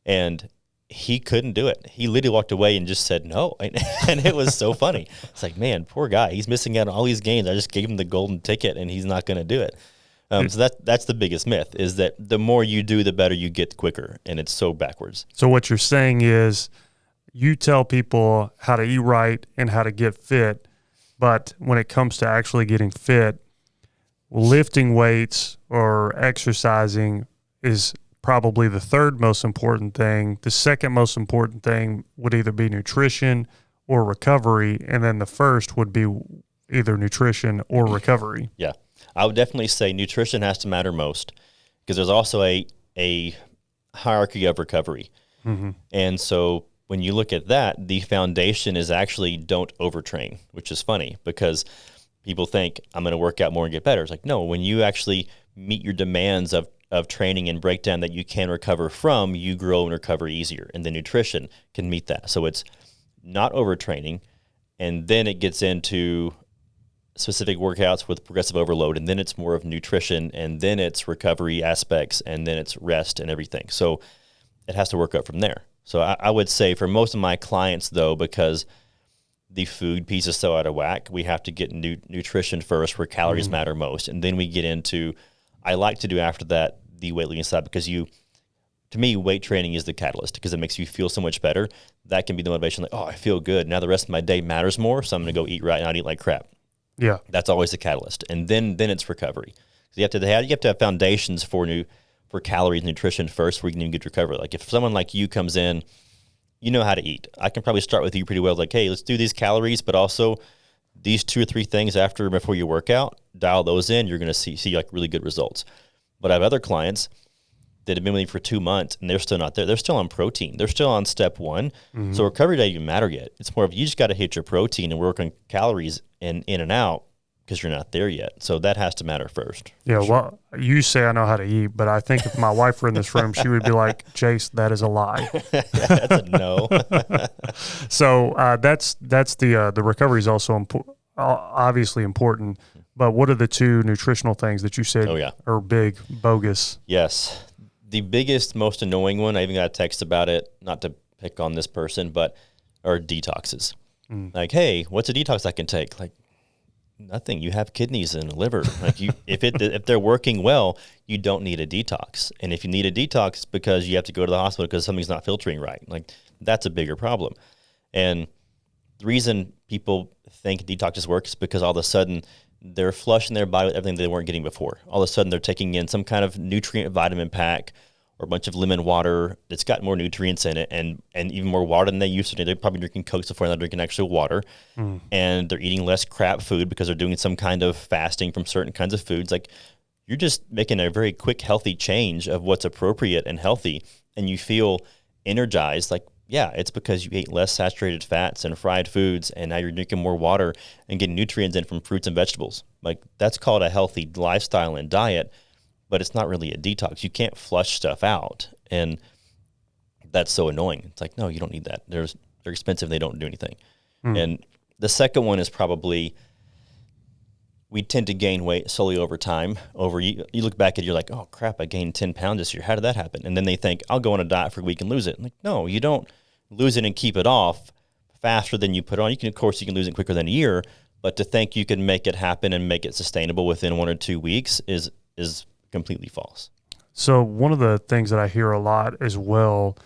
And he couldn't do it. He literally walked away and just said no. And it was so funny. It's like, man, poor guy. He's missing out on all these gains. I just gave him the golden ticket and he's not going to do it. So that's the biggest myth, is that the more you do, the better you get quicker. And it's so backwards. So what you're saying is you tell people how to eat right and how to get fit. But when it comes to actually getting fit, lifting weights or exercising is probably the third most important thing. The second most important thing would either be nutrition or recovery. And then the first would be either nutrition or recovery. Yeah. I would definitely say nutrition has to matter most, because there's also a hierarchy of recovery. And so when you look at that, the foundation is actually don't overtrain, which is funny because people think I'm going to work out more and get better. It's like, no, when you actually meet your demands of training and breakdown that you can recover from, you grow and recover easier. And the nutrition can meet that. So it's not overtraining. And then it gets into specific workouts with progressive overload. And then it's more of nutrition. And then it's recovery aspects. And then it's rest and everything. So it has to work up from there. So I would say for most of my clients, though, because the food piece is so out of whack, we have to get nutrition first, where calories matter most. And then we get into, I like to do after that, the weightlifting side, because to me, weight training is the catalyst because it makes you feel so much better. That can be the motivation, like, oh, I feel good. Now the rest of my day matters more, so I'm going to go eat right and not eat like crap. Yeah. That's always the catalyst. And then it's recovery. So you have to have foundations for calories and nutrition first, where you can even get recovery. Like if someone like you comes in, you know how to eat. I can probably start with you pretty well. Like, hey, let's do these calories, but also these 2 or 3 things before you work out, dial those in. You're going to see like really good results. But I have other clients that have been with me for 2 months and they're still not there. They're still on protein. They're still on step 1. So recovery doesn't even matter yet. It's more of you just got to hit your protein and work on calories and in and out, because you're not there yet. So that has to matter first. Yeah, well, you say I know how to eat, but I think if my wife were in this room, she would be like, Jace, that is a lie. That's a no. So that's the recovery is also obviously important. But what are the 2 nutritional things that you said are big, bogus? Yes. The biggest, most annoying one, I even got a text about it, not to pick on this person, but are detoxes. Like, hey, what's a detox I can take? Like, nothing. You have kidneys and a liver. Like, if they're working well, you don't need a detox. And if you need a detox, it's because you have to go to the hospital because something's not filtering right. Like, that's a bigger problem. And the reason people think detoxes work is because all of a sudden they're flushing their body with everything they weren't getting before. All of a sudden they're taking in some kind of nutrient vitamin pack or a bunch of lemon water that's got more nutrients in it and even more water than they used to. They're probably drinking Coke before they're drinking actual water. And they're eating less crap food because they're doing some kind of fasting from certain kinds of foods. Like, you're just making a very quick, healthy change of what's appropriate and healthy, and you feel energized. Like, yeah, it's because you ate less saturated fats and fried foods, and now you're drinking more water and getting nutrients in from fruits and vegetables. Like, that's called a healthy lifestyle and diet, but it's not really a detox. You can't flush stuff out, and that's so annoying. It's like, no, you don't need that. They're expensive. They don't do anything. And the second one is probably we tend to gain weight slowly over time. You look back and you're like, oh, crap, I gained 10 pounds this year. How did that happen? And then they think, I'll go on a diet for a week and lose it. I'm like, no, you don't lose it and keep it off faster than you put it on. Of course, you can lose it quicker than a year, but to think you can make it happen and make it sustainable within 1 or 2 weeks is completely false. So one of the things that I hear a lot as well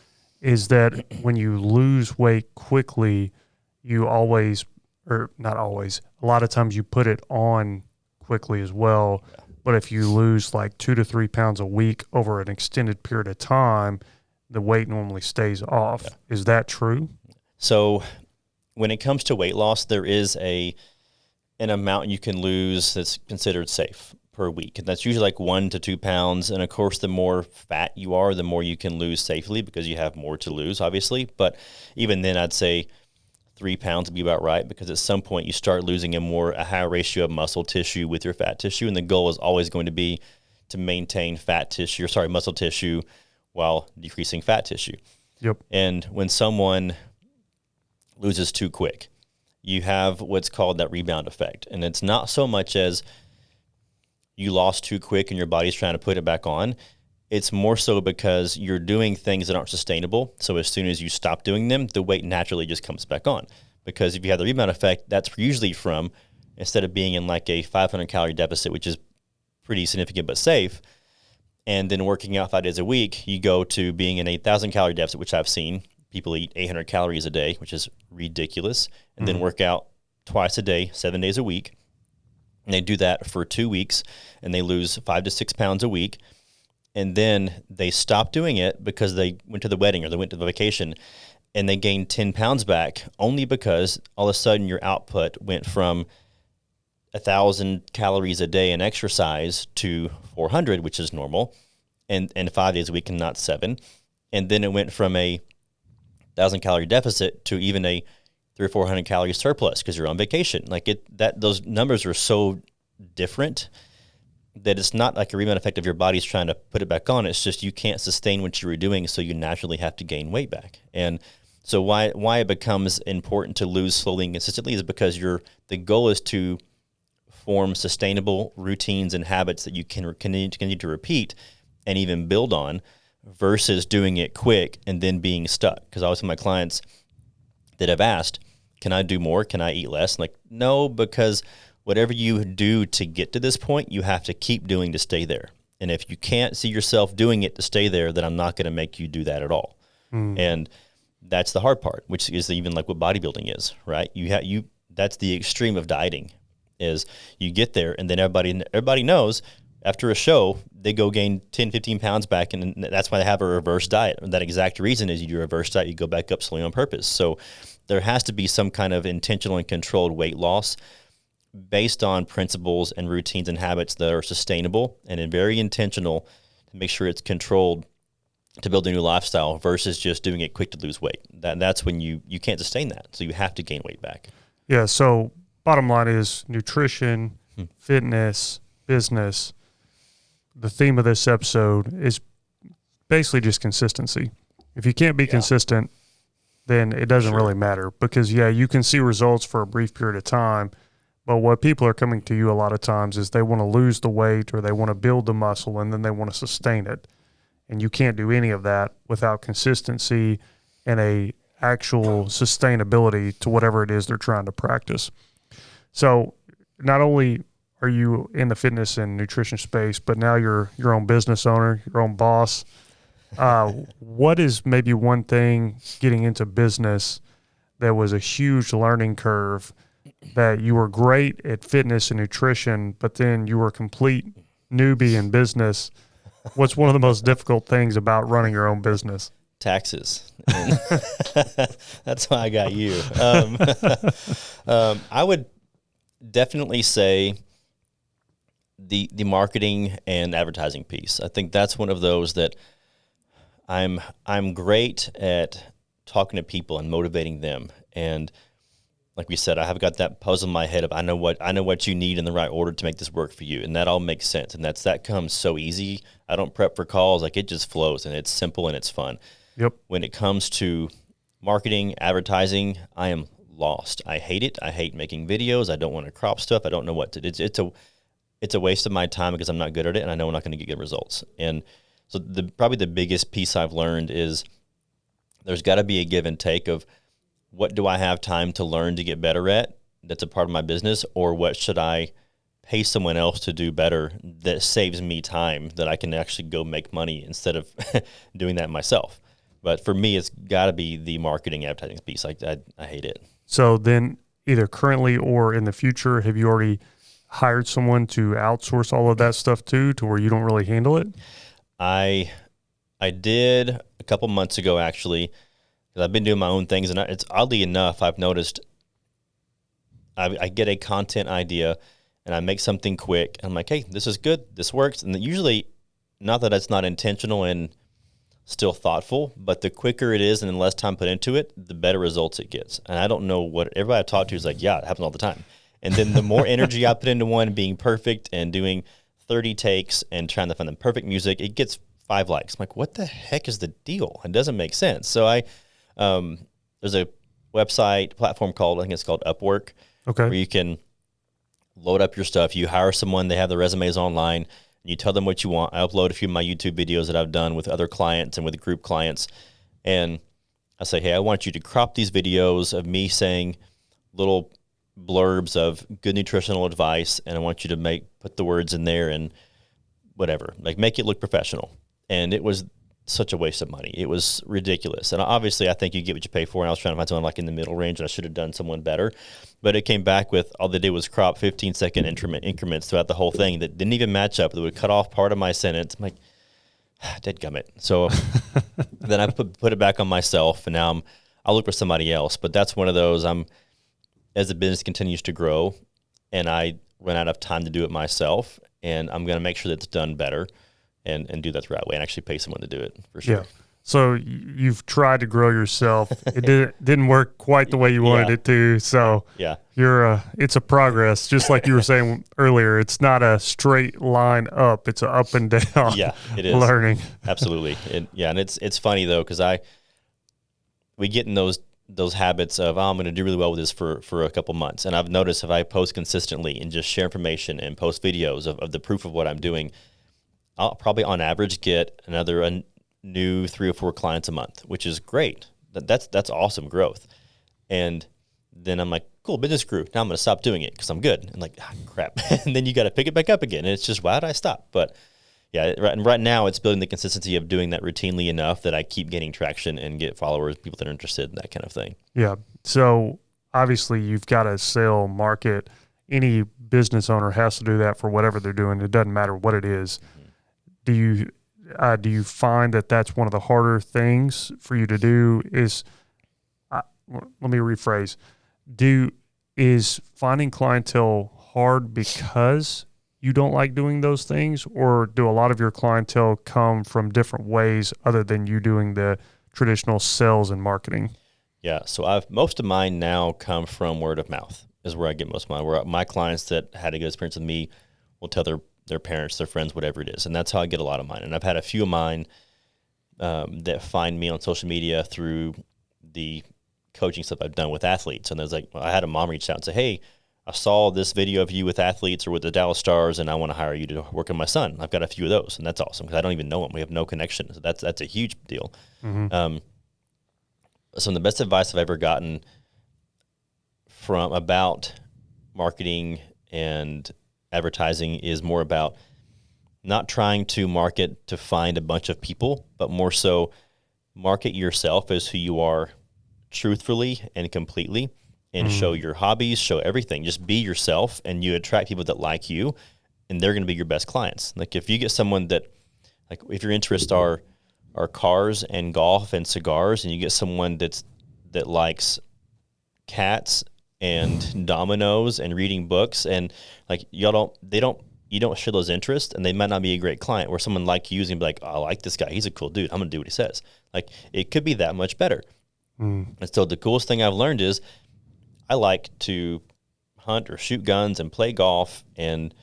is that when you lose weight quickly, you always, or not always, a lot of times you put it on quickly as well. Yeah. But if you lose like 2 to 3 pounds a week over an extended period of time, the weight normally stays off. Yeah. Is that true? So when it comes to weight loss, there is an amount you can lose that's considered safe per week. And that's usually like 1 to 2 pounds. And of course, the more fat you are, the more you can lose safely because you have more to lose, obviously. But even then, I'd say 3 pounds would be about right, because at some point you start losing a higher ratio of muscle tissue with your fat tissue. And the goal is always going to be to maintain muscle tissue while decreasing fat tissue. Yep. And when someone loses too quick, you have what's called that rebound effect. And it's not so much as you lost too quick and your body's trying to put it back on. It's more so because you're doing things that aren't sustainable. So as soon as you stop doing them, the weight naturally just comes back on. Because if you have the rebound effect, that's usually from, instead of being in like a 500 calorie deficit, which is pretty significant but safe, and then working out 5 days a week, you go to being in a 1,000 calorie deficit, which I've seen. People eat 800 calories a day, which is ridiculous, and then work out twice a day, 7 days a week. And they do that for 2 weeks, and they lose 5 to 6 pounds a week. And then they stop doing it because they went to the wedding or they went to the vacation, and they gained 10 pounds back only because all of a sudden your output went from 1,000 calories a day in exercise to 400, which is normal, and 5 days a week and not 7. And then it went from a 1,000 calorie deficit to even a 300 or 400 calorie surplus because you're on vacation. Those numbers are so different that it's not like a rebound effect of your body's trying to put it back on. It's just you can't sustain what you were doing, so you naturally have to gain weight back. And so why it becomes important to lose slowly and consistently is because the goal is to form sustainable routines and habits that you can continue to repeat and even build on, versus doing it quick and then being stuck. Because I always tell my clients that have asked, can I do more? Can I eat less? I'm like, no, because whatever you do to get to this point, you have to keep doing to stay there. And if you can't see yourself doing it to stay there, then I'm not going to make you do that at all. And that's the hard part, which is even like what bodybuilding is, right? That's the extreme of dieting, is you get there and then everybody knows after a show, they go gain 10, 15 pounds back, and that's why they have a reverse diet. And that exact reason is you do a reverse diet, you go back up slowly on purpose. So there has to be some kind of intentional and controlled weight loss based on principles and routines and habits that are sustainable and very intentional to make sure it's controlled to build a new lifestyle, versus just doing it quick to lose weight. That's when you can't sustain that. So you have to gain weight back. Yeah, so bottom line is nutrition, fitness, business. The theme of this episode is basically just consistency. If you can't be consistent, then it doesn't really matter, because, you can see results for a brief period of time, but what people are coming to you a lot of times is they want to lose the weight or they want to build the muscle and then they want to sustain it. And you can't do any of that without consistency and a actual sustainability to whatever it is they're trying to practice. So not only are you in the fitness and nutrition space, but now you're your own business owner, your own boss. What is maybe one thing getting into business that was a huge learning curve, that you were great at fitness and nutrition, but then you were a complete newbie in business? What's one of the most difficult things about running your own business? Taxes. That's why I got you. I would definitely say the marketing and advertising piece. I think that's one of those that I'm great at talking to people and motivating them. And like we said, I have got that puzzle in my head of I know what you need in the right order to make this work for you, and that all makes sense. And that comes so easy. I don't prep for calls; like it just flows, and it's simple and it's fun. Yep. When it comes to marketing, advertising, I am lost. I hate it. I hate making videos. I don't want to crop stuff. I don't know what to do. It's a waste of my time because I'm not good at it, and I know I'm not going to get good results. And so probably the biggest piece I've learned is there's got to be a give and take of what do I have time to learn to get better at that's a part of my business, or what should I pay someone else to do better that saves me time that I can actually go make money instead of doing that myself. But for me, it's got to be the marketing advertising piece. I hate it. So then either currently or in the future, have you already hired someone to outsource all of that stuff to where you don't really handle it? I did a couple months ago, actually, because I've been doing my own things. And it's oddly enough, I've noticed I get a content idea and I make something quick. And I'm like, hey, this is good. This works. And usually, not that it's not intentional and still thoughtful, but the quicker it is and the less time put into it, the better results it gets. And I don't know what everybody I talk to is like, yeah, it happens all the time. And then the more energy I put into one being perfect and doing 30 takes and trying to find the perfect music, it gets 5 likes. I'm like, what the heck is the deal? It doesn't make sense. So there's a website platform called, I think it's called Upwork, where you can load up your stuff. You hire someone, they have the resumes online, and you tell them what you want. I upload a few of my YouTube videos that I've done with other clients and with group clients. And I say, hey, I want you to crop these videos of me saying little blurbs of good nutritional advice, and I want you to put the words in there and whatever, like make it look professional. And it was such a waste of money. It was ridiculous. And obviously I think you get what you pay for, and I was trying to find someone like in the middle range, and I should have done someone better. But it came back with all they did was crop 15-second increments throughout the whole thing that didn't even match up. That would cut off part of my sentence. I'm like, dadgummit. So then I put it back on myself, and now I'll look for somebody else. But that's one of those, as the business continues to grow and I run out of time to do it myself, and I'm going to make sure that it's done better and do that the right way and actually pay someone to do it for sure. Yeah. So you've tried to grow yourself. It didn't work quite the way you wanted it to. So it's a progress. Just like you were saying earlier, it's not a straight line up. It's an up and down. Yeah, it is. Learning. Absolutely. And it's funny though, because we get in those habits of, I'm going to do really well with this for a couple months. And I've noticed if I post consistently and just share information and post videos of the proof of what I'm doing, I'll probably on average get a new 3 or 4 clients a month, which is great. That's awesome growth. And then I'm like, cool, business grew. Now I'm going to stop doing it because I'm good. And like, crap. And then you got to pick it back up again. And it's just, why did I stop? But yeah, right now it's building the consistency of doing that routinely enough that I keep getting traction and get followers, people that are interested in that kind of thing. Yeah. So obviously you've got to sell, market. Any business owner has to do that for whatever they're doing. It doesn't matter what it is. Mm-hmm. Do you find that that's one of the harder things for you to do? Let me rephrase. Is finding clientele hard because you don't like doing those things, or do a lot of your clientele come from different ways other than you doing the traditional sales and marketing? Yeah, so most of mine now come from word of mouth is where I get most of mine. Where my clients that had a good experience with me will tell their parents, their friends, whatever it is. And that's how I get a lot of mine. And I've had a few of mine that find me on social media through the coaching stuff I've done with athletes. And there's like, I had a mom reach out and say, hey, I saw this video of you with athletes or with the Dallas Stars, and I want to hire you to work on my son. I've got a few of those, and that's awesome because I don't even know him. We have no connection. So that's a huge deal. Mm-hmm. Some of the best advice I've ever gotten from about marketing and advertising is more about not trying to market to find a bunch of people, but more so market yourself as who you are truthfully and completely, and show your hobbies, show everything. Just be yourself, and you attract people that like you, and they're going to be your best clients. Like if you get someone that, like if your interests are cars and golf and cigars, and you get someone that likes cats and dominoes and reading books, and like you don't share those interests, and they might not be a great client. Where someone like you is gonna be like, oh, I like this guy, he's a cool dude, I'm gonna do what he says. Like it could be that much better. And so the coolest thing I've learned is I like to hunt or shoot guns and play golf and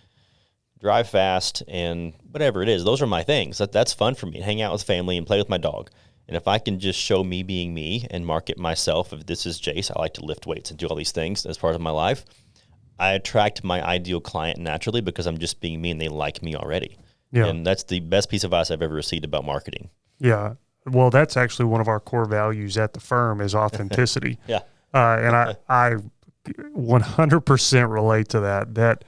drive fast and whatever it is. Those are my things. That's fun for me. Hang out with family and play with my dog. And if I can just show me being me and market myself, if this is Jace, I like to lift weights and do all these things as part of my life, I attract my ideal client naturally because I'm just being me and they like me already. Yeah. And that's the best piece of advice I've ever received about marketing. Yeah. Well, that's actually one of our core values at the firm is authenticity. Yeah. And I 100% relate to that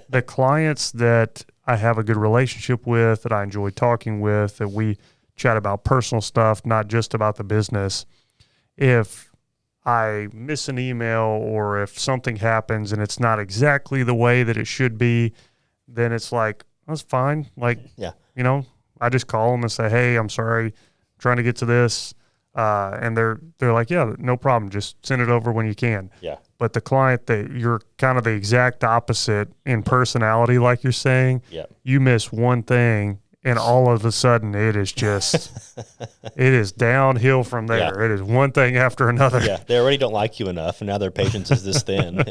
the clients that I have a good relationship with, that I enjoy talking with, that we chat about personal stuff, not just about the business. If I miss an email or if something happens and it's not exactly the way that it should be, then it's like, that's fine. Like, yeah, I just call them and say, hey, I'm sorry, I'm trying to get to this. And they're like, yeah, no problem. Just send it over when you can. Yeah. But the client that you're kind of the exact opposite in personality, like you're saying, you miss one thing and all of a sudden it is just, it is downhill from there. Yeah. It is one thing after another. Yeah. They already don't like you enough, and now their patience is this thin.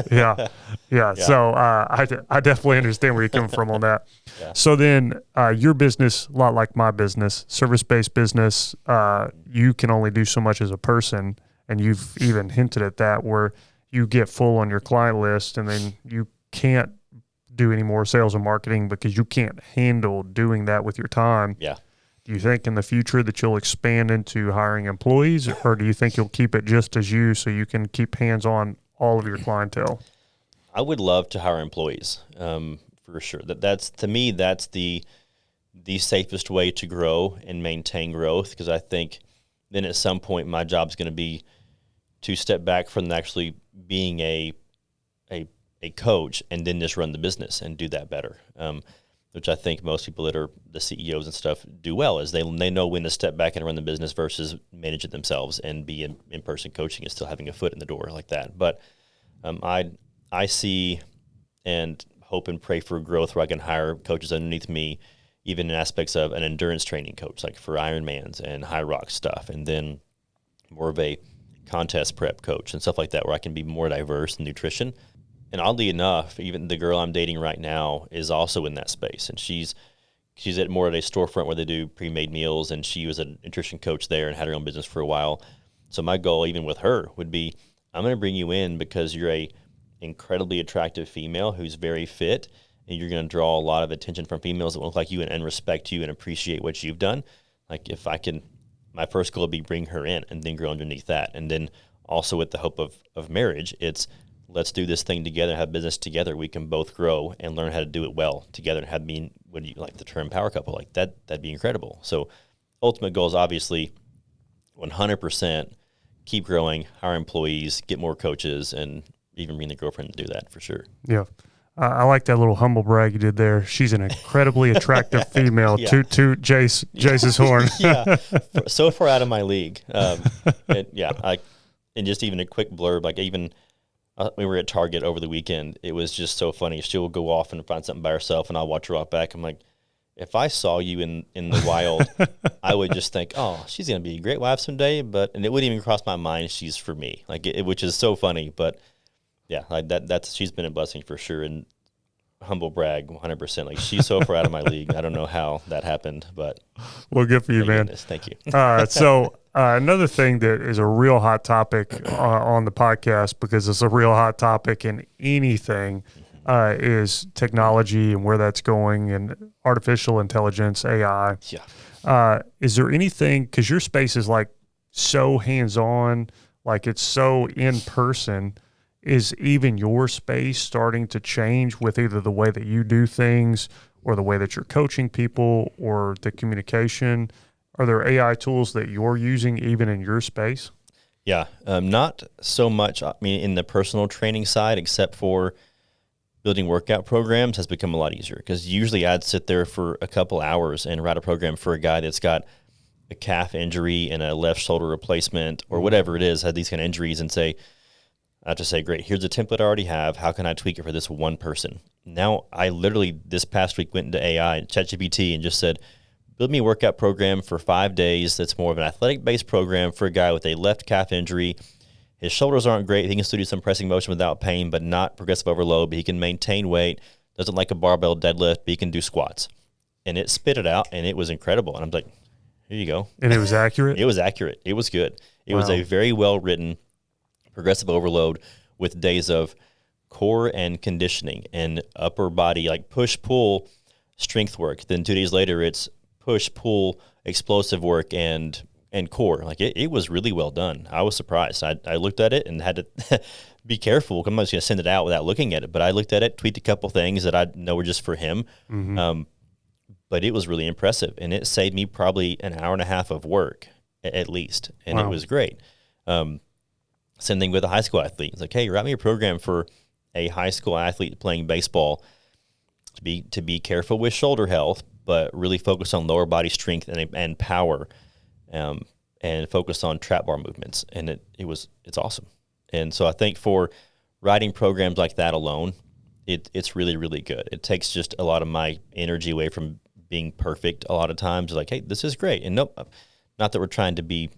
Yeah. So I definitely understand where you're coming from on that. Yeah. So then your business, a lot like my business, service-based business, you can only do so much as a person. And you've even hinted at that, where you get full on your client list and then you can't do any more sales and marketing because you can't handle doing that with your time. Yeah. Do you think in the future that you'll expand into hiring employees, or do you think you'll keep it just as you so you can keep hands on all of your clientele? I would love to hire employees, for sure. That's to me, that's the safest way to grow and maintain growth, because I think then at some point my job's going to be to step back from actually being a coach and then just run the business and do that better, which I think most people that are the CEOs and stuff do well, is they know when to step back and run the business versus manage it themselves and be in-person coaching and still having a foot in the door like that. But I see and hope and pray for growth where I can hire coaches underneath me, even in aspects of an endurance training coach, like for Ironmans and high rock stuff, and then more of a contest prep coach and stuff like that, where I can be more diverse in nutrition. And oddly enough, even the girl I'm dating right now is also in that space, and she's at more at a storefront where they do pre-made meals, and she was a nutrition coach there and had her own business for a while. So my goal, even with her, would be, I'm going to bring you in because you're a incredibly attractive female who's very fit, and you're going to draw a lot of attention from females that look like you and respect you and appreciate what you've done. Like if I can, my first goal would be bring her in and then grow underneath that. And then also with the hope of marriage, it's let's do this thing together, have business together. We can both grow and learn how to do it well together and have been, what do you like the term power couple? Like that'd be incredible. So ultimate goal is obviously 100% keep growing, hire employees, get more coaches, and even bring the girlfriend to do that for sure. Yeah. I like that little humble brag you did there. She's an incredibly attractive female. Yeah. Toot Jace's horn. Yeah. So far out of my league. And just even a quick blurb, like even we were at Target over the weekend. It was just so funny. She'll go off and find something by herself, and I'll watch her walk back. I'm like, if I saw you in the wild, I would just think, oh, she's going to be a great wife someday. And it wouldn't even cross my mind she's for me, which is so funny. But yeah, like that's she's been a blessing for sure. And humble brag, 100%. Like she's so far out of my league. I don't know how that happened, but well, good for you, man. Goodness. Thank you. So Another thing that is a real hot topic on the podcast, because it's a real hot topic in anything, is technology and where that's going, and artificial intelligence, AI. Yeah. Is there anything, because your space is like so hands-on, like it's so in person, is even your space starting to change with either the way that you do things or the way that you're coaching people or the communication? Are there AI tools that you're using even in your space? Yeah, not so much, I mean, in the personal training side, except for building workout programs has become a lot easier, because usually I'd sit there for a couple hours and write a program for a guy that's got a calf injury and a left shoulder replacement or whatever it is, had these kind of injuries, and I have to say, great, here's a template I already have. How can I tweak it for this one person? Now, I literally this past week went into AI, ChatGPT, and just said, build me a workout program for 5 days that's more of an athletic-based program for a guy with a left calf injury. His shoulders aren't great. He can still do some pressing motion without pain, but not progressive overload. But he can maintain weight, doesn't like a barbell deadlift, but he can do squats. And it spit it out, and it was incredible. And I'm like, here you go. And it was accurate? It was accurate. It was good. It was a very well-written progressive overload with days of core and conditioning and upper body, like push-pull strength work. Then 2 days later, it's push-pull explosive work and core. Like it was really well done. I was surprised. I looked at it and had to be careful. I'm not just going to send it out without looking at it, but I looked at it, tweaked a couple things that I know were just for him. Mm-hmm. But it was really impressive, and it saved me probably an hour and a half of work at least, and It was great. Same thing with a high school athlete. It's like, hey, write me a program for a high school athlete playing baseball to be careful with shoulder health, but really focus on lower body strength and power, and focus on trap bar movements. And it's awesome. And so I think for writing programs like that alone, it's really, really good. It takes just a lot of my energy away from being perfect a lot of times. Like, hey, this is great. And nope, not that we're trying to be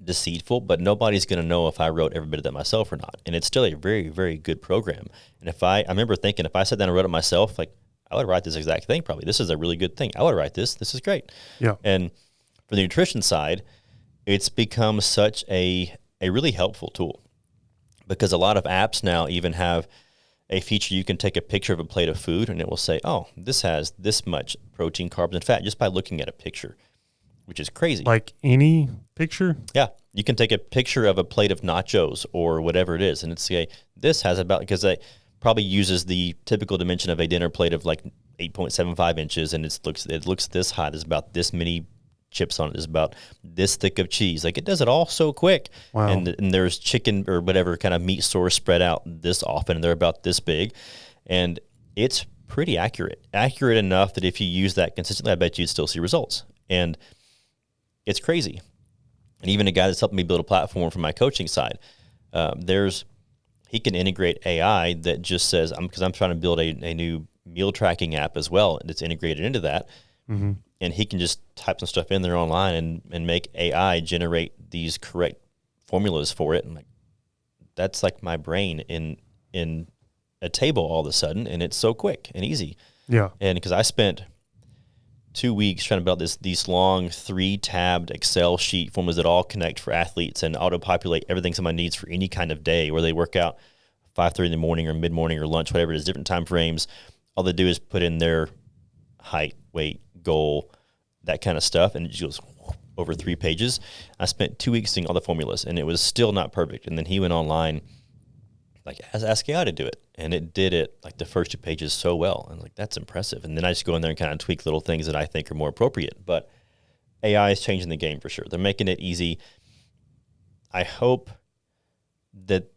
deceitful, but nobody's going to know if I wrote every bit of that myself or not. And it's still a very, very good program. And I remember thinking, if I sat down and wrote it myself, like, I would write this exact thing probably. This is a really good thing. I would write this. This is great. Yeah. And for the nutrition side, it's become such a really helpful tool, because a lot of apps now even have a feature you can take a picture of a plate of food and it will say, oh, this has this much protein, carbs, and fat, just by looking at a picture, which is crazy. Like any picture? Yeah. You can take a picture of a plate of nachos or whatever it is, and it's say, this has about, because it probably uses the typical dimension of a dinner plate of like 8.75 inches, and it looks this hot. There's about this many chips on it. There's about this thick of cheese. Like, it does it all so quick. Wow. And there's chicken or whatever kind of meat source spread out this often, and they're about this big. And it's pretty accurate enough that if you use that consistently, I bet you'd still see results. And it's crazy. And even a guy that's helping me build a platform for my coaching side, he can integrate AI that just says, because I'm trying to build a new meal tracking app as well that's integrated into that. Mm-hmm. And he can just type some stuff in there online and make AI generate these correct formulas for it. And like, that's like my brain in a table all of a sudden, and it's so quick and easy. Yeah. And because I spent 2 weeks trying to build these long 3-tabbed Excel sheet formulas that all connect for athletes and auto-populate everything someone needs for any kind of day where they work out 5:30 in the morning or mid-morning or lunch, whatever it is, different time frames. All they do is put in their height, weight, goal, that kind of stuff, and it just goes over 3 pages. I spent 2 weeks seeing all the formulas, and it was still not perfect. And then he went online, like, ask AI to do it, and it did it like the first 2 pages so well. And like, that's impressive. And then I just go in there and kind of tweak little things that I think are more appropriate. But AI is changing the game for sure. They're making it easy. I hope that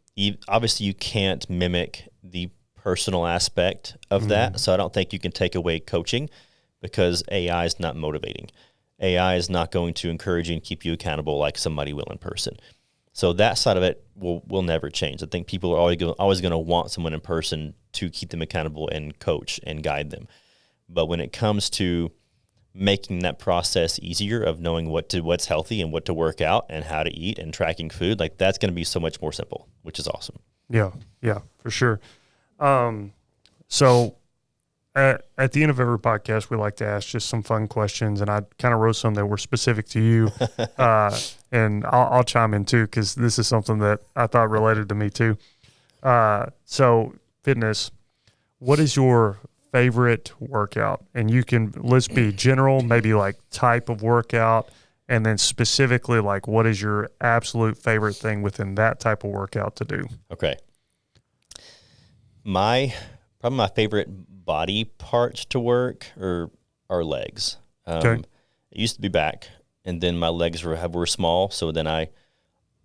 obviously you can't mimic the personal aspect of that. So I don't think you can take away coaching, because AI is not motivating. AI is not going to encourage you and keep you accountable like somebody will in person. So that side of it will never change. I think people are always going to want someone in person to keep them accountable and coach and guide them. But when it comes to making that process easier of knowing what's healthy and what to work out and how to eat and tracking food, like, that's going to be so much more simple, which is awesome. Yeah, for sure. So at the end of every podcast, we like to ask just some fun questions, and I kind of wrote some that were specific to you, and I'll chime in too, because this is something that I thought related to me too. So fitness, what is your favorite workout? And you can, let's be general, maybe like type of workout, and then specifically like what is your absolute favorite thing within that type of workout to do? Okay. Probably my favorite body parts to work are legs. Okay. It used to be back, and then my legs were small, so then I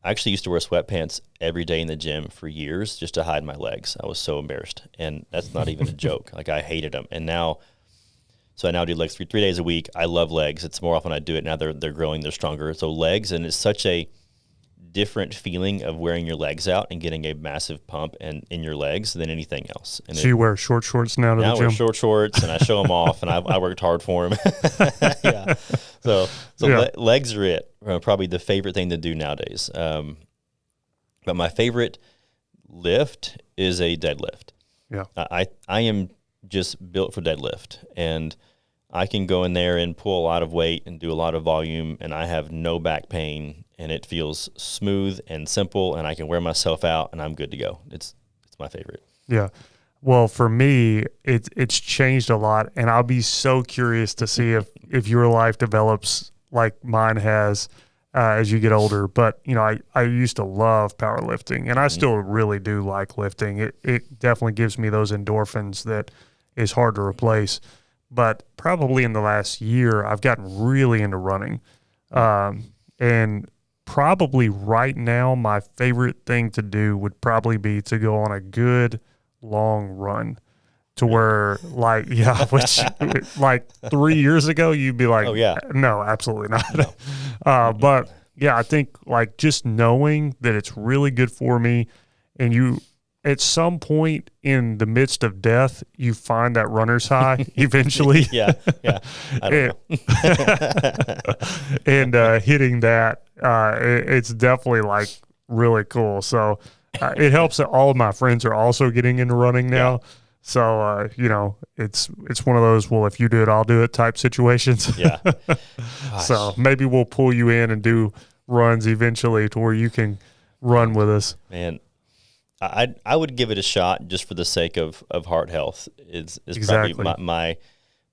actually used to wear sweatpants every day in the gym for years just to hide my legs. I was so embarrassed, and that's not even a joke. Like, I hated them, and now I now do legs 3 days a week. I love legs. It's more often I do it now. They're growing, they're stronger. So legs, and it's such a different feeling of wearing your legs out and getting a massive pump in your legs than anything else. And so you wear short shorts now to the gym? I wear short shorts, and I show them off, and I worked hard for them. Yeah. So yeah. Legs are probably the favorite thing to do nowadays. But my favorite lift is a deadlift. Yeah. I am just built for deadlift, and I can go in there and pull a lot of weight and do a lot of volume, and I have no back pain, and it feels smooth and simple, and I can wear myself out, and I'm good to go. It's my favorite. Yeah. Well, for me, it's changed a lot, and I'll be so curious to see if your life develops like mine has as you get older. But, you know, I used to love powerlifting, and I still really do like lifting. It definitely gives me those endorphins that is hard to replace. But probably in the last year, I've gotten really into running. And probably right now, my favorite thing to do would probably be to go on a good long run to where, like, yeah, which like 3 years ago, you'd be like, oh, yeah, no, absolutely not. No. But yeah, I think like just knowing that it's really good for me, and you, at some point in the midst of death, you find that runner's high eventually. Yeah. I don't know. And hitting that, it's definitely like really cool. So it helps that all of my friends are also getting into running now. Yeah. So, you know, it's one of those, well, if you do it, I'll do it type situations. Yeah. So maybe we'll pull you in and do runs eventually to where you can run with us. Man, I would give it a shot just for the sake of heart health. Is exactly. Probably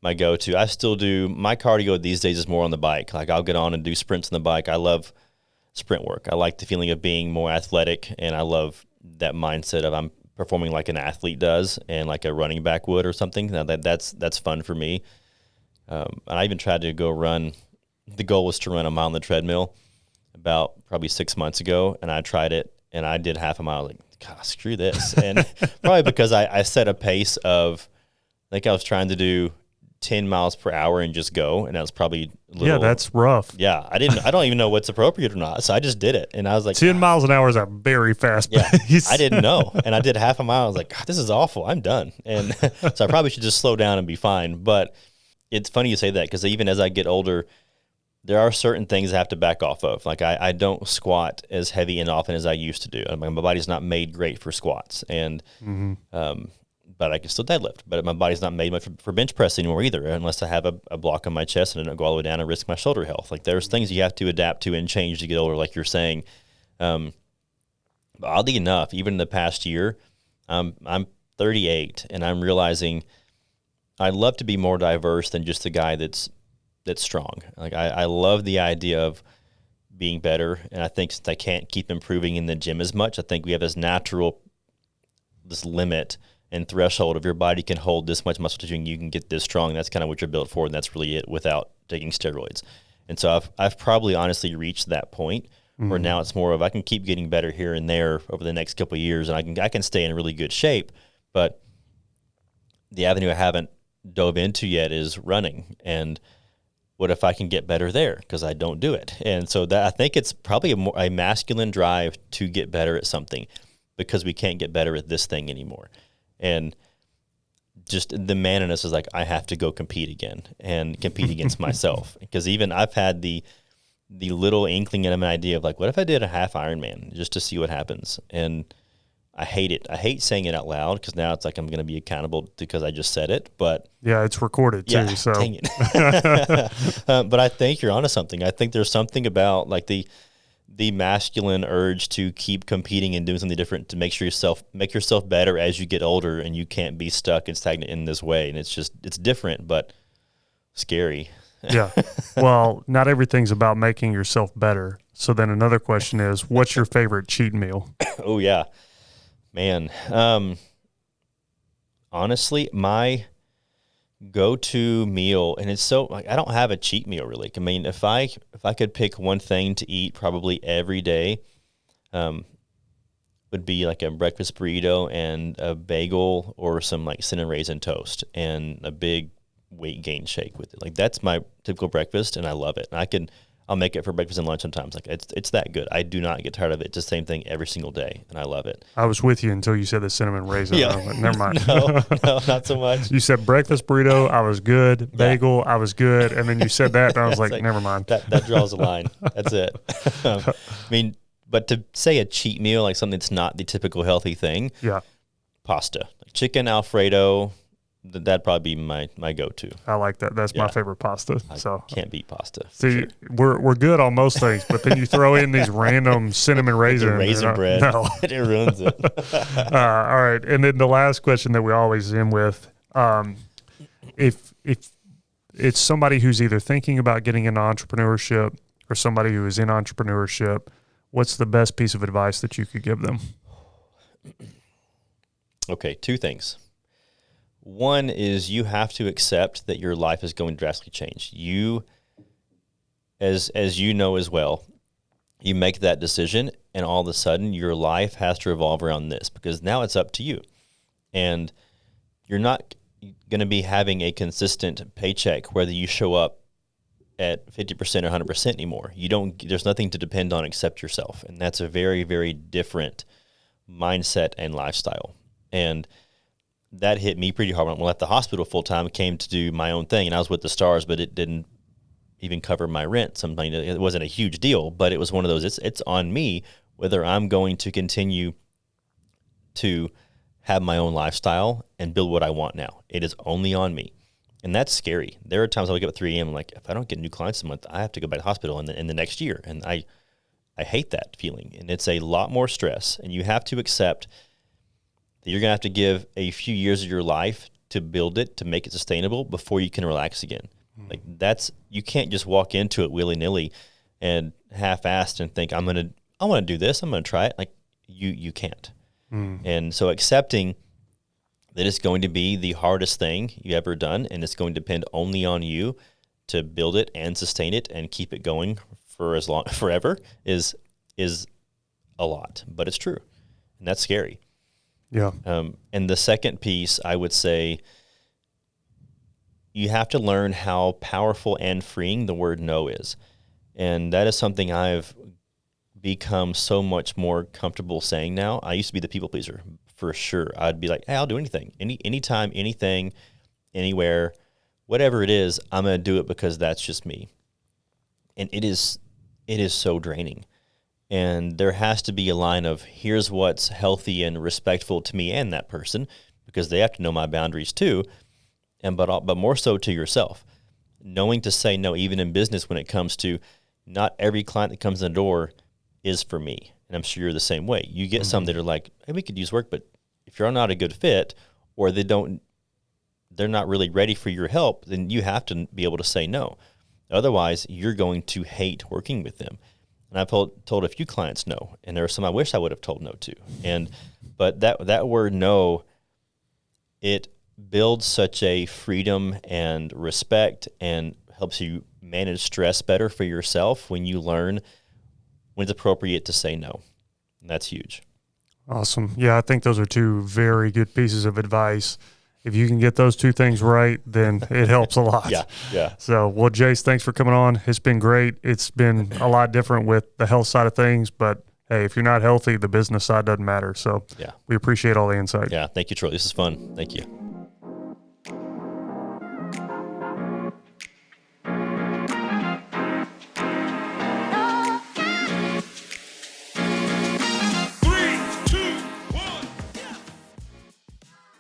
my go-to. I still do, my cardio these days is more on the bike. Like, I'll get on and do sprints on the bike. I love sprint work. I like the feeling of being more athletic, and I love that mindset of I'm performing like an athlete does and like a running back would or something. Now that's fun for me. And I even tried to go run. The goal was to run a mile on the treadmill about probably 6 months ago, and I tried it, and I did half a mile. Like, God, screw this. And probably because I set a pace of, I think I was trying to do 10 miles per hour and just go, and that was probably a little, yeah, that's rough. Yeah, I don't even know what's appropriate or not, so I just did it, and I was like, 10 miles an hour is a very fast pace. I didn't know, and I did half a mile. I was like, God, this is awful. I'm done, and so I probably should just slow down and be fine. But it's funny you say that, because even as I get older, there are certain things I have to back off of. Like, I don't squat as heavy and often as I used to do. I mean, my body's not made great for squats, and but I can still deadlift. But my body's not made much for bench press anymore either, unless I have a block on my chest and I don't go all the way down and risk my shoulder health. Like, there's things you have to adapt to and change to get older, like you're saying. But oddly enough, even in the past year, I'm 38, and I'm realizing I'd love to be more diverse than just the guy that's strong. Like, I love the idea of being better, and I think since I can't keep improving in the gym as much, I think we have this limit and threshold of your body can hold this much muscle tissue and you can get this strong. That's kind of what you're built for, and that's really it without taking steroids. And so I've probably honestly reached that point where now it's more of, I can keep getting better here and there over the next couple of years, and I can stay in really good shape. But the avenue I haven't dove into yet is running. And what if I can get better there? Because I don't do it. And so that, I think it's probably a masculine drive to get better at something, because we can't get better at this thing anymore. And just the man in us is like, I have to go compete again and compete against myself. Because even I've had the little inkling and an idea of like, what if I did a half Ironman just to see what happens? And I hate it. I hate saying it out loud because now it's like I'm going to be accountable because I just said it. But yeah, it's recorded too. So dang it. But I think you're onto something. I think there's something about like the masculine urge to keep competing and doing something different to make yourself better as you get older, and you can't be stuck and stagnant in this way. And it's different, but scary. Yeah. Well, not everything's about making yourself better. So then another question is, what's your favorite cheat meal? Oh yeah, man. Honestly, my go-to meal, and it's so like I don't have a cheat meal really. I mean, if I could pick one thing to eat probably every day, would be like a breakfast burrito and a bagel or some like cinnamon raisin toast and a big weight gain shake with it. Like that's my typical breakfast, and I love it. And I'll make it for breakfast and lunch sometimes. Like it's that good. I do not get tired of it. It's the same thing every single day, and I love it. I was with you until you said the cinnamon raisin. Yeah. Like, never mind. No, not so much. You said breakfast burrito, I was good. Bagel, I was good. And then you said that, and I was like, never mind. That draws a line. That's it. I mean, but to say a cheat meal, like something that's not the typical healthy thing, pasta. Like chicken Alfredo, that'd probably be my go-to. I like that. That's my favorite pasta. So can't beat pasta. See, we're good on most things, but then you throw in these random cinnamon raisin bread. No. It ruins it. All right, and then the last question that we always end with, if it's somebody who's either thinking about getting into entrepreneurship or somebody who is in entrepreneurship, what's the best piece of advice that you could give them? Okay, two things. One is you have to accept that your life is going to drastically change. You, as you know as well, you make that decision, and all of a sudden your life has to revolve around this because now it's up to you. And you're not going to be having a consistent paycheck whether you show up at 50% or 100% anymore. There's nothing to depend on except yourself. And that's a very, very different mindset and lifestyle. And that hit me pretty hard when I left the hospital full time. I came to do my own thing, and I was with the Stars, but it didn't even cover my rent. Something it wasn't a huge deal, but it was one of those. It's on me whether I'm going to continue to have my own lifestyle and build what I want now. It is only on me, and that's scary. There are times I wake up at 3 a.m. I'm like, if I don't get new clients a month, I have to go back to the hospital in the next year, and I hate that feeling, and it's a lot more stress. And you have to accept that you're going to have to give a few years of your life to build it, to make it sustainable before you can relax again. Like you can't just walk into it willy-nilly and half-assed and think, I want to do this, I'm going to try it. Like you can't. And so accepting that it's going to be the hardest thing you ever done, and it's going to depend only on you to build it and sustain it and keep it going for forever is a lot, but it's true. And that's scary. Yeah. And the second piece, I would say, you have to learn how powerful and freeing the word no is. And that is something I've become so much more comfortable saying now. I used to be the people pleaser for sure. I'd be like, hey, I'll do anything, anytime, anything, anywhere, whatever it is, I'm going to do it because that's just me. And it is so draining. And there has to be a line of here's what's healthy and respectful to me and that person, because they have to know my boundaries too, but more so to yourself. Knowing to say no, even in business, when it comes to not every client that comes in the door is for me. And I'm sure you're the same way. You get some that are like, hey, we could use work, but if you're not a good fit or they're not really ready for your help, then you have to be able to say no. Otherwise, you're going to hate working with them. And I've told a few clients no, and there are some I wish I would have told no to. But that word no, it builds such a freedom and respect and helps you manage stress better for yourself when you learn when it's appropriate to say no. And that's huge. Awesome. Yeah, I think those are two very good pieces of advice. If you can get those two things right, then it helps a lot. Yeah. So, well, Jace, thanks for coming on. It's been great. It's been a lot different with the health side of things, but hey, if you're not healthy, the business side doesn't matter. So we appreciate all the insight. Yeah, thank you, Troy. This is fun. Thank you.